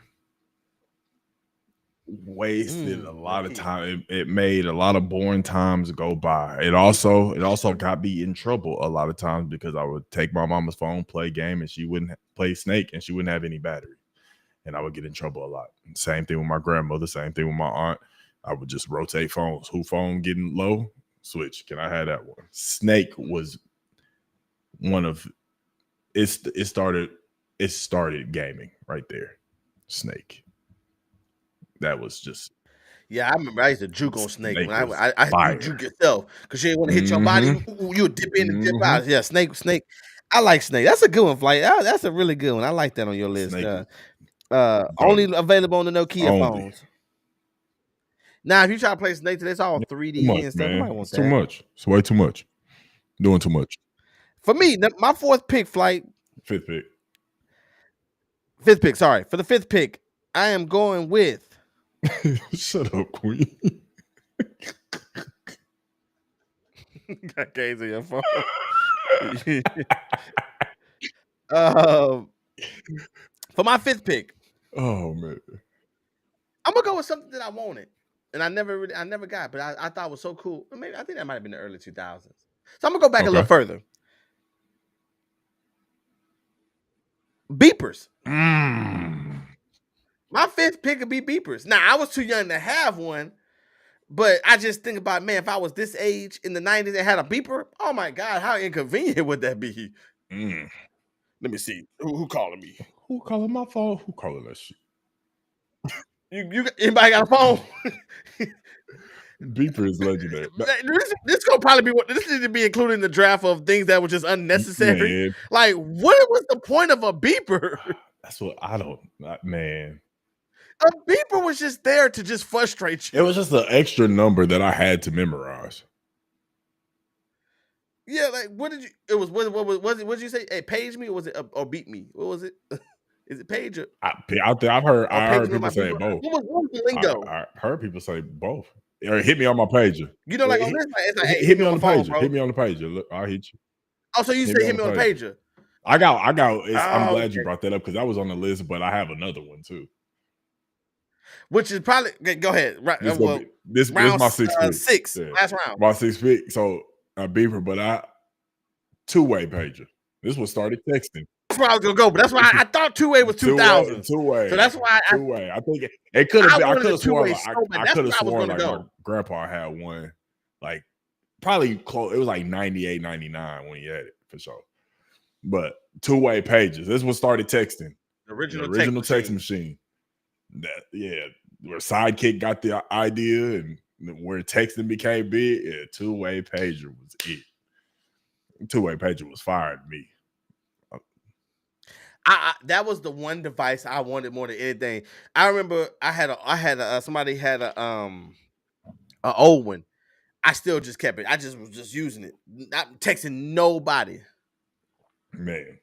wasted a lot of time. It made a lot of boring times go by. It also got me in trouble a lot of times because I would take my mama's phone, play a game, and she wouldn't play Snake and she wouldn't have any battery. And I would get in trouble a lot. Same thing with my grandmother, same thing with my aunt. I would just rotate phones. Who phone getting low? Switch. Can I have that one? Snake was one of it started gaming right there. Snake. That was just Yeah, I remember I used to juke on Snake. When I fire. you juke yourself because you didn't want to hit your body. You would dip in and dip out. Yeah, Snake. I like Snake. That's a good one, Flight. That's a really good one. I like that on your list. Only available on the Nokia phones. Now, if you try to play Snake today, it's all 3D and stuff. Man. It's too much. It's way too much. Doing too much. For me, my 4th pick, Flight. 5th pick. 5th pick, sorry. For the 5th pick, I am going with. Shut up, Queen. Got games on your phone. For my 5th pick. Oh, man. I'm going to go with something that I wanted. And I never got, but I thought it was so cool. Maybe I think that might have been the early 2000s. So I'm going to go back a little further. Beepers. My 5th pick would be beepers. Now, I was too young to have one, but I just think about, man, if I was this age in the 90s and had a beeper, oh my God, how inconvenient would that be? Let me see. Who calling me? Who calling my phone? Who calling that shit? You anybody got a phone? Beeper is legendary. This gonna probably be this needs to be included in the draft of things that were just unnecessary. Man. Like, what was the point of a beeper? That's what I don't, man. A beeper was just there to just frustrate you. It was just an extra number that I had to memorize. Yeah, like what did you? It was what was it? What did you say? Hey, page me or was it or beat me? What was it? Is it page or? I've heard people say both. What was the lingo? I heard people say both. Or hit me on my pager. You know, like on this, it's like, hey, hit me on the phone, pager. bro. Hit me on the pager. Look, I'll hit you. Oh, so you say hit me on the pager? I got. I'm glad you brought that up because I was on the list, but I have another one too. Which is probably go ahead. Right, this round my 6th pick. 6 Yeah. last round. My 6th pick. So a beeper, but two-way pager. This was started texting. That's where I was gonna go, but that's why I thought two-way was 2000. Two-way. So that's why two-way. I think it could have been. I could have sworn. I could have sworn like go. my grandpa had one, like probably close. It was like 98, 99 when he had it for sure. But two-way pages. This was started texting. The original text machine. Where Sidekick got the idea and where texting became big. Yeah, two-way pager was it. Two-way pager was fire to me. That was the one device I wanted more than anything. I remember somebody had a an old one. I still just kept it. I just was just using it, not texting nobody. Man.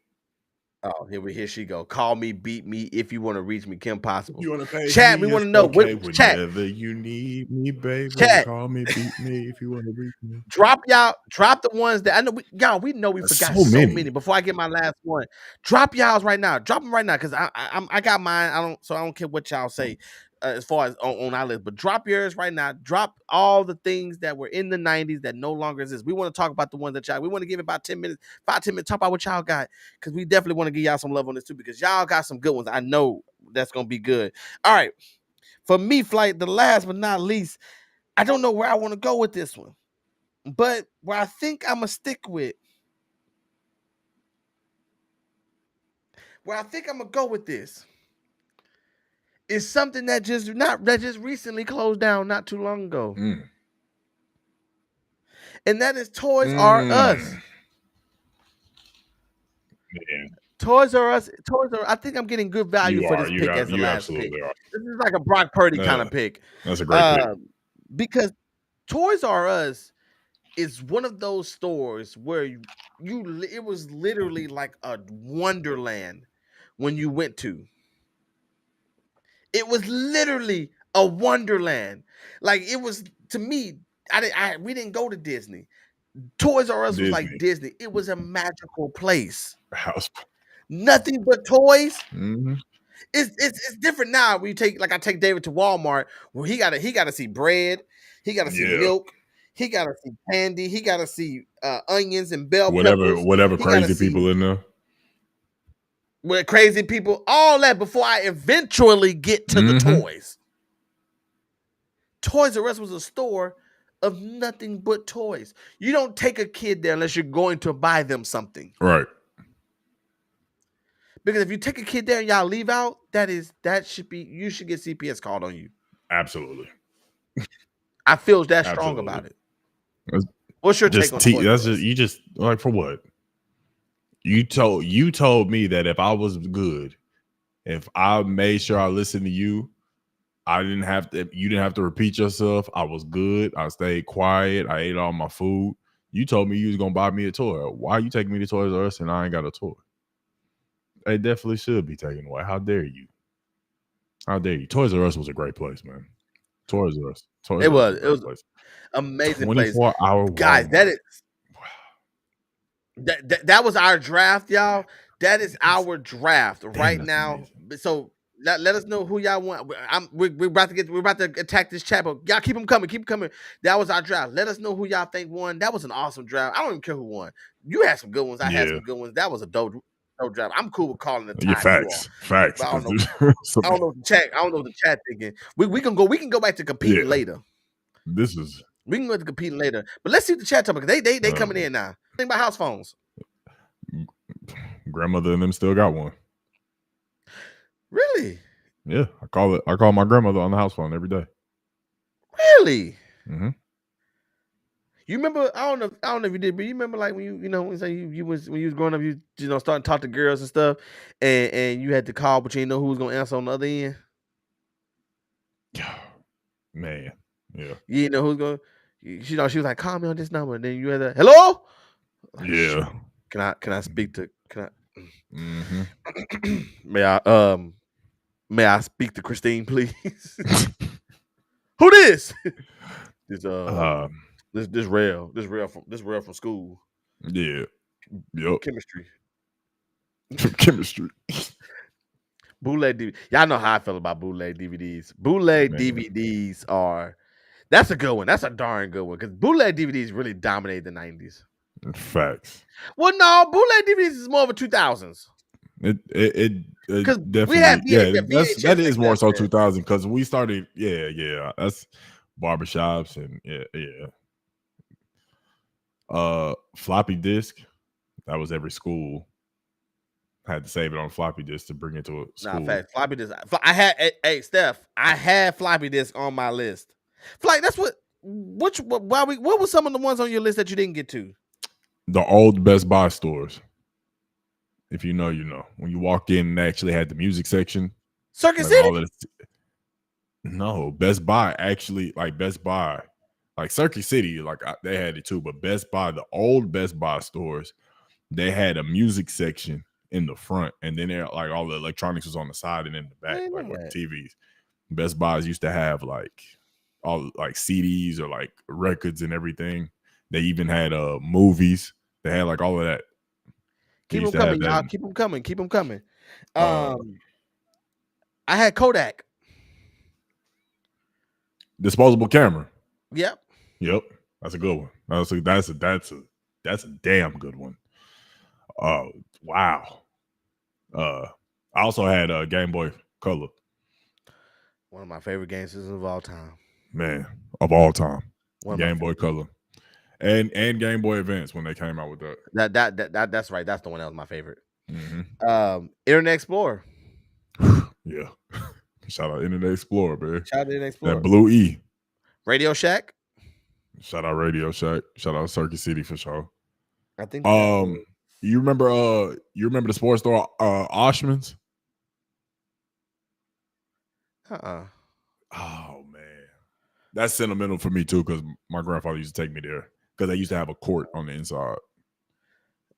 Oh, here she go. Call me, beat me if you want to reach me, Kim Possible. You want to pay Chat, me, we want to it's know okay what chat. whenever you need me, baby. Chat. Call me, beat me if you want to reach me. Drop the ones that I know. We know we forgot so many. Before I get my last one, drop y'all's right now. Drop them right now because I got mine. I don't care what y'all say as far as on our list, but drop yours right now. Drop all the things that were in the 90s that no longer exist. We want to talk about the ones that y'all. We want to give it about 10 minutes, 5-10 minutes. Talk about what y'all got because we definitely want to give y'all some love on this too because y'all got some good ones. I know that's gonna be good. All right, for me, Flight. The last but not least, I don't know where I want to go with this one. But where I think I'm gonna stick with, where I think I'm gonna go with this, is something that just recently closed down not too long ago, and that is Toys R Us. Man. Toys R Us. I think I'm getting good value for this pick as the last pick. Are. This is like a Brock Purdy kind of pick. That's a great pick because Toys R Us is one of those stores where it was literally like a wonderland when you went to. It was literally a wonderland. Like it was to me. We didn't go to Disney. Toys R Us was like Disney. It was a magical place. House. Nothing but toys. Mm-hmm. It's different now. I take David to Walmart where he gotta see bread. He gotta see milk. He gotta see candy. He gotta see onions and bell peppers. Whatever crazy people in there. With crazy people, all that before I eventually get to the toys. Toys R Us was a store of nothing but toys. You don't take a kid there unless you're going to buy them something. Right. Because if you take a kid there and y'all leave out, you should get CPS called on you. Absolutely. I feel that strong about it. What's your take on Toys R Us? You just like for what? You told me that if I was good, if I made sure I listened to you, you didn't have to repeat yourself. I was good. I stayed quiet. I ate all my food. You told me you was gonna buy me a toy. Why are you taking me to Toys R Us and I ain't got a toy? They definitely should be taken away. How dare you? How dare you? Toys R Us was a great place, man. Toys R Us. It was amazing 24-hour guys. That is that was our draft, y'all. That is our draft right now. Amazing. So let us know who y'all want. We're about to attack this chat, but y'all keep them coming. That was our draft. Let us know who y'all think won. That was an awesome draft. I don't even care who won. You had some good ones. I had some good ones. That was a dope draft. I'm cool with calling the tie. Yeah, facts. I don't know what the chat thinking. We can go back to competing later. We can go to competing later. But let's see what the chat talking. They coming in now. Think about house phones. Grandmother and them still got one. Really? Yeah, I call my grandmother on the house phone every day. Really? Mm-hmm. You remember? I don't know if you did, but you remember like when you was growing up, you starting to talk to girls and stuff, and you had to call, but you didn't know who was gonna answer on the other end. Man, yeah. You didn't know who's going. She was like, call me on this number, and then you had a hello. Like, yeah. Can I speak to? Can I? Mm-hmm. May I speak to Christine, please? Who this? This real from school. Yeah. Yep. Chemistry. Bootleg DVD. Y'all know how I feel about bootleg DVDs. Bootleg DVDs that's a good one. That's a darn good one because bootleg DVDs really dominated the 90s. Facts. Well, no, bootleg DVDs is more of a 2000s. It definitely. We had that is more so 2000 because we started. Yeah. That's barbershops and yeah. Floppy disk. That was every school had to save it on floppy disk to bring it to a school. Nah, fact. Floppy disk. I had Steph. I had floppy disk on my list. Like that's what were some of the ones on your list that you didn't get to? The old Best Buy stores. If you know, you know. When you walk in and they actually had the music section. Circuit City? No, Best Buy actually, like Best Buy Like Circuit City, they had it too, but Best Buy, the old Best Buy stores, they had a music section in the front, and then like all the electronics was on the side and in the back, like with the TVs. Best Buys used to have like all like CDs or like records and everything. They even had movies. They had like all of that. Keep them coming, y'all. Keep them coming. Keep them coming. I had Kodak. Disposable camera. Yep. That's a good one. That's a damn good one. Oh wow. I also had a Game Boy Color. One of my favorite game systems of all time. Man, of all time. Game Boy Color. And Game Boy Advance when they came out with that. That's right. That's the one that was my favorite. Mm-hmm. Internet Explorer. Yeah. Shout out Internet Explorer, man. Shout out Internet Explorer. That Blue E. Radio Shack. Shout out Radio Shack. Shout out Circuit City for sure. I think. You remember the sports store Oshman's? Oh man, that's sentimental for me too because my grandfather used to take me there because they used to have a court on the inside.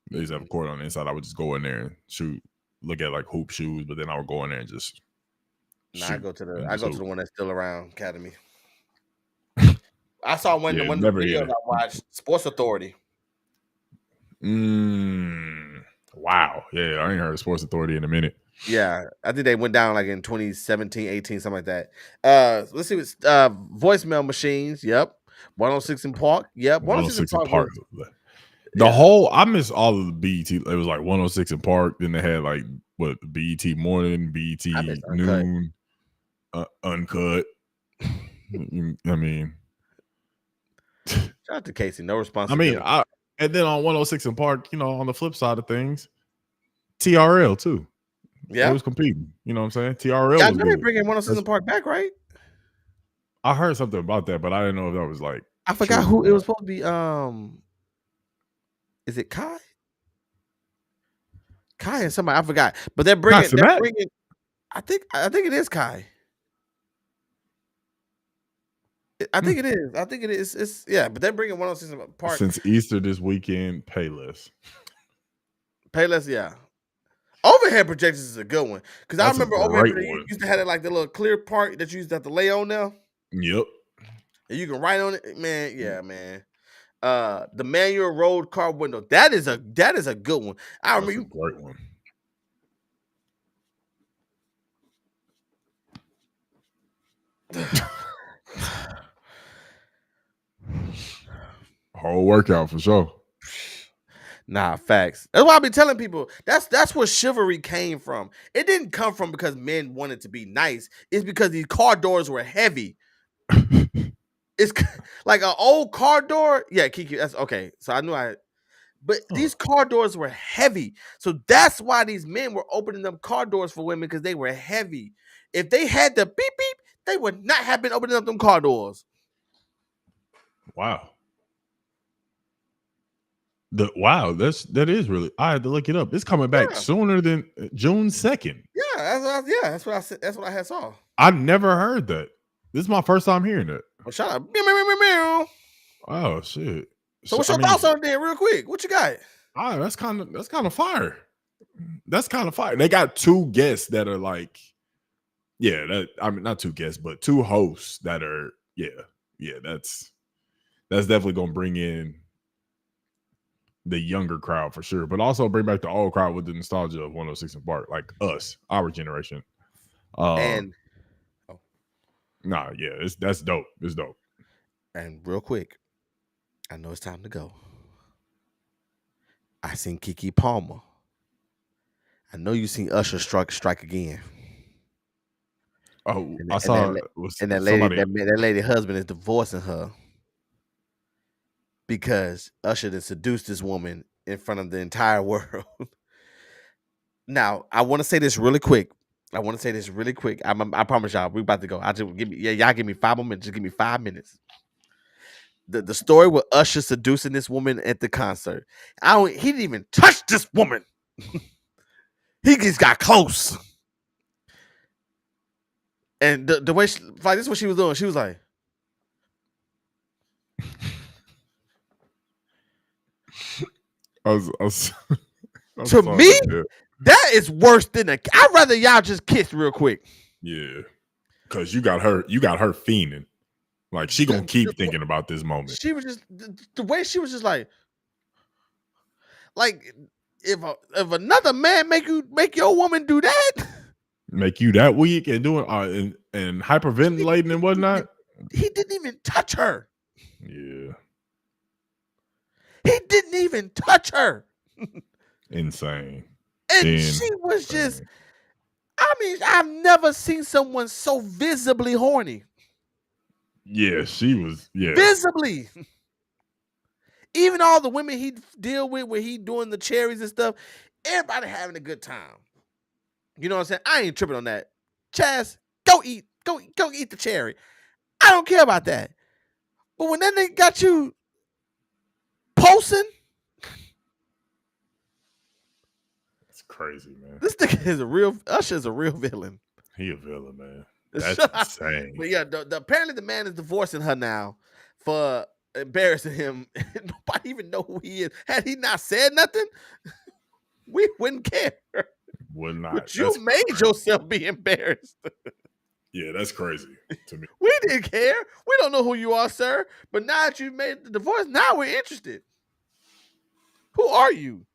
They used to have a court on the inside. I would just go in there and shoot, look at like hoop shoes, but then I would go in there and just. I go to the one that's still around, Academy. I saw one of the videos I watched, Sports Authority. Wow. Yeah, I ain't heard of Sports Authority in a minute. Yeah, I think they went down like in 2017, 18, something like that. Let's see what's voicemail machines. Yep. 106 in Park. Yep. 106 in Park. I miss all of the BET. It was like 106 in Park. Then they had like BET Morning, BET Noon, Uncut. I mean, shout out to Casey. No responsibility. And then on 106 in Park, on the flip side of things, TRL too. Yeah, it was competing. You know what I'm saying? TRL. Yeah, I know they're bringing 106 in Park back, right? I heard something about that, but I didn't know if that was like. I forgot who it was supposed to be. Is it Kai? Kai and somebody I forgot, but they're bringing. I think it is Kai. I think it is. It's but they're bringing 106 in Park since Easter this weekend. Payless, yeah. Overhead projectors is a good one because I remember overhead you used to have it like the little clear part that you used to have to lay on now. Yep, and you can write on it, man. Yeah, man. The manual rolled car window that is a good one. I remember a great one. Whole workout for sure. Nah, facts. That's why I be telling people that's where chivalry came from. It didn't come from because men wanted to be nice. It's because these car doors were heavy. It's like an old car door. Yeah, Kiki, that's okay. So I knew but these car doors were heavy. So that's why these men were opening up car doors for women because they were heavy. If they had the beep beep, they would not have been opening up them car doors. Wow. That is really. I had to look it up. It's coming back sooner than June 2nd. Yeah, that's what I said. That's what I had saw. I've never heard that. This is my first time hearing it. Well, shout out. Oh shit. So what's your thoughts on it real quick? What you got? That's kind of fire. That's kind of fire. They got two guests that are like, not two guests, but two hosts that are, that's definitely gonna bring in the younger crowd for sure, but also bring back the old crowd with the nostalgia of 106 in Park, like us, our generation. That's dope. It's dope. And real quick, I know it's time to go. I seen Keke Palmer. I know you seen Usher strike again. Oh, I saw that lady husband is divorcing her because Usher had seduced this woman in front of the entire world. Now, I want to say this really quick. I promise y'all, we about to go. Y'all give me 5 more minutes. Just give me 5 minutes. The story with Usher seducing this woman at the concert. He didn't even touch this woman. He just got close. And the way this is what she was doing. She was like, To me, that is worse than a. I'd rather y'all just kiss real quick. Yeah, because you got her fiending. Like she gonna keep thinking about this moment. She was just the way she was just like if another man make your woman do that, make you that weak and doing and hyperventilating and whatnot. He didn't even touch her. Yeah, he didn't even touch her. Insane. And she was just. I mean, I've never seen someone so visibly horny. Yeah, she was. Yeah, visibly. Even all the women he deal with, where he doing the cherries and stuff, everybody having a good time. You know what I'm saying? I ain't tripping on that. Chaz, go eat the cherry. I don't care about that. But when that nigga got you pulsing, it's crazy, man. This nigga is a real Usher's a real villain. He a villain, man. That's insane. But yeah, apparently the man is divorcing her now for embarrassing him. Nobody even know who he is. Had he not said nothing, we wouldn't care. Would not. But you made yourself be embarrassed. Yeah, that's crazy to me. We didn't care. We don't know who you are, sir. But now that you've made the divorce, now we're interested. Who are you?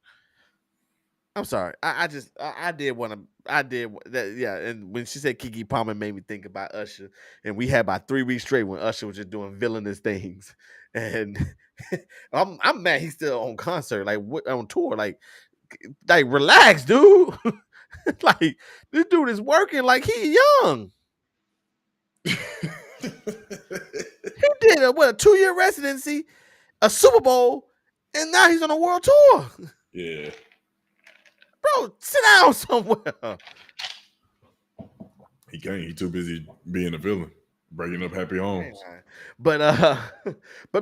I'm sorry. I did that. Yeah. And when she said Keke Palmer, made me think about Usher. And we had about 3 weeks straight when Usher was just doing villainous things. And I'm mad he's still on concert, like on tour. Like relax, dude. Like this dude is working like he young. He did a 2-year residency, a Super Bowl, and now he's on a world tour. Yeah. Bro, sit down somewhere. He can't. He too busy being a villain, breaking up happy homes. But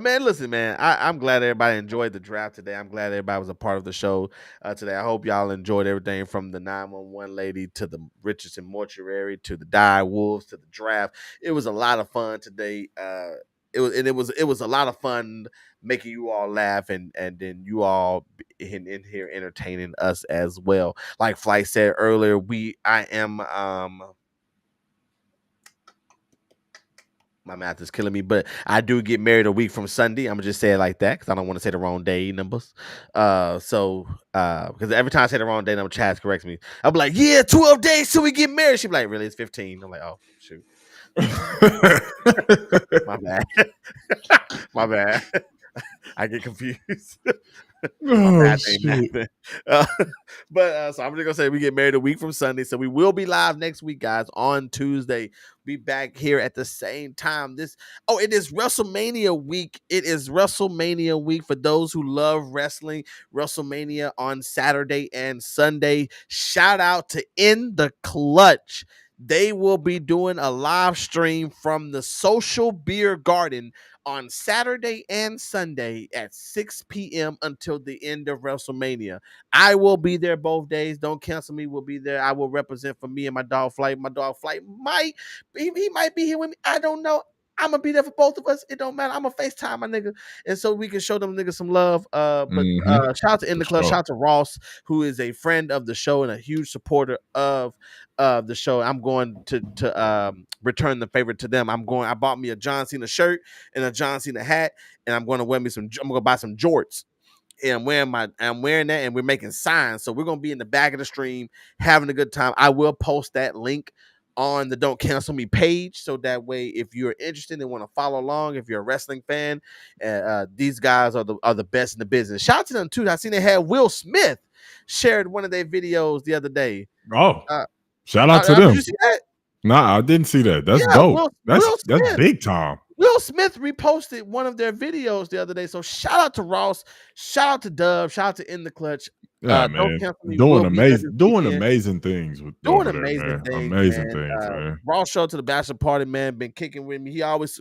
man, listen, man. I'm glad everybody enjoyed the draft today. I'm glad everybody was a part of the show today. I hope y'all enjoyed everything from the 911 lady to the Richardson mortuary to the dire wolves to the draft. It was a lot of fun today. It was a lot of fun making you all laugh and then you all in here entertaining us as well. Like Flight said earlier, I am my math is killing me, but I do get married a week from Sunday. I'm gonna just say it like that because I don't want to say the wrong day numbers. Because every time I say the wrong day number, Chaz corrects me. I'm like, yeah, 12 days till we get married. She be like, really? It's 15. I'm like, oh shoot. My bad. My bad. I get confused. Oh, shit. But so I'm just gonna say we get married a week from Sunday, so we will be live next week, guys, on Tuesday. Be back here at the same time. It is WrestleMania week. It is WrestleMania week for those who love wrestling. WrestleMania on Saturday and Sunday. Shout out to In the Clutch. They will be doing a live stream from the Social Beer Garden on Saturday and Sunday at 6 p.m. until the end of WrestleMania. I will be there both days. Don't cancel me. We'll be there. I will represent for me and my dog Flight. My dog Flight he might be here with me. I don't know. I'm gonna be there for both of us. It don't matter. I'm gonna FaceTime my nigga, and so we can show them niggas some love. Shout out to In the Club. Shout out to Ross, who is a friend of the show and a huge supporter of the show. I'm going to return the favor to them. I bought me a John Cena shirt and a John Cena hat, and I'm going to wear me I'm gonna buy some jorts. And I'm wearing that, and we're making signs. So we're gonna be in the back of the stream having a good time. I will post that link on the Don't Cancel Me page, so that way if you're interested and want to follow along, if you're a wrestling fan, these guys are the best in the business. Shout out to them too. I seen they had Will Smith shared one of their videos the other day. Oh, shout out to them. Did you see that? Nah, I didn't see that. That's dope. That's big time. Will Smith reposted one of their videos the other day. So shout out to Ross, shout out to Dub, shout out to In the Clutch. Yeah, man. Doing amazing things with amazing things, man. Ross showed to the bachelor party, man. Been kicking with me. He always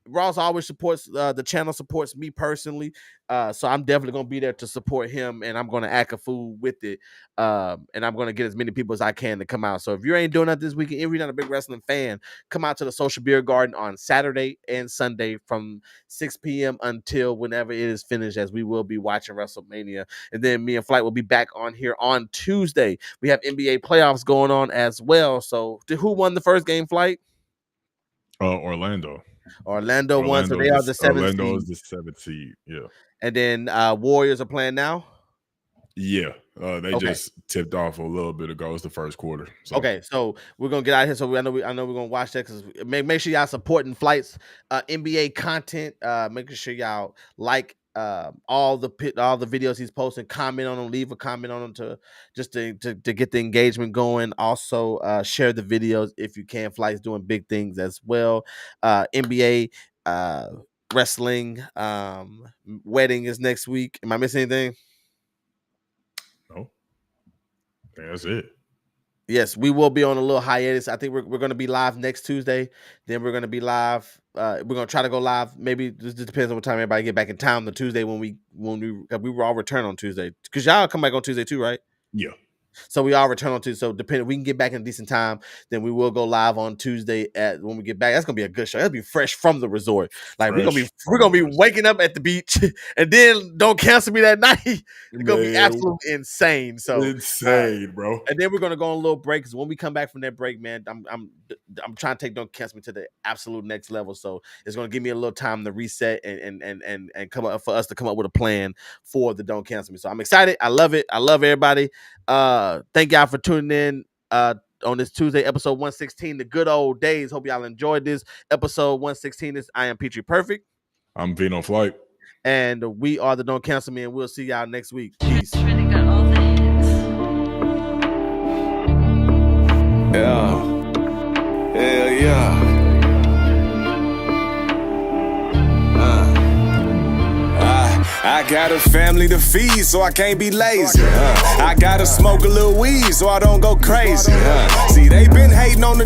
Ross always supports the channel, supports me personally. So I'm definitely gonna be there to support him, and I'm gonna act a fool with it. And I'm gonna get as many people as I can to come out. So if you ain't doing that this weekend, if you're not a big wrestling fan, come out to the Social Beer Garden on Saturday and Sunday from 6 p.m. until whenever it is finished, as we will be watching WrestleMania. And then me and Flight will be back on here on Tuesday. We have NBA playoffs going on as well. So who won the first game, Flight? Orlando won, so they are the 7th Orlando seed. is the 7th seed. Yeah. And then Warriors are playing now. Yeah, they just tipped off a little bit ago. It's the first quarter. So. Okay, so we're gonna get out of here. So I know we're gonna watch that because make sure y'all supporting Flight's NBA content. Making sure y'all like all the videos he's posting, comment on them, leave a comment on them to get the engagement going. Also, share the videos if you can. Flight's doing big things as well. NBA, wrestling, wedding is next week. Am I missing anything? No, that's it. Yes, we will be on a little hiatus. I think we're going to be live next Tuesday. Then we're going to be live. We're going to try to go live. Maybe this depends on what time everybody get back in town. The Tuesday when we will all return on Tuesday, because y'all come back on Tuesday too, right? Yeah. So we all return on Tuesday. So depending, we can get back in a decent time. Then we will go live on Tuesday when we get back. That's gonna be a good show. That'll be fresh from the resort. Like we're gonna be waking up at the beach, and then Don't Cancel Me that night. It's gonna be absolutely insane. So insane, bro. And then we're gonna go on a little break because when we come back from that break, man, I'm trying to take Don't Cancel Me to the absolute next level. So it's gonna give me a little time to reset and come up for us to come up with a plan for the Don't Cancel Me. So I'm excited. I love it. I love everybody. Thank y'all for tuning in on this Tuesday, episode 116, the good old days. Hope y'all enjoyed this episode 116. I am Petrie Perfect. I'm Vino Flight. And we are the Don't Cancel Me, and we'll see y'all next week. Peace. Yeah. Hell yeah. I got a family to feed, so I can't be lazy. I gotta smoke a little weed, so I don't go crazy. See, they been hating on the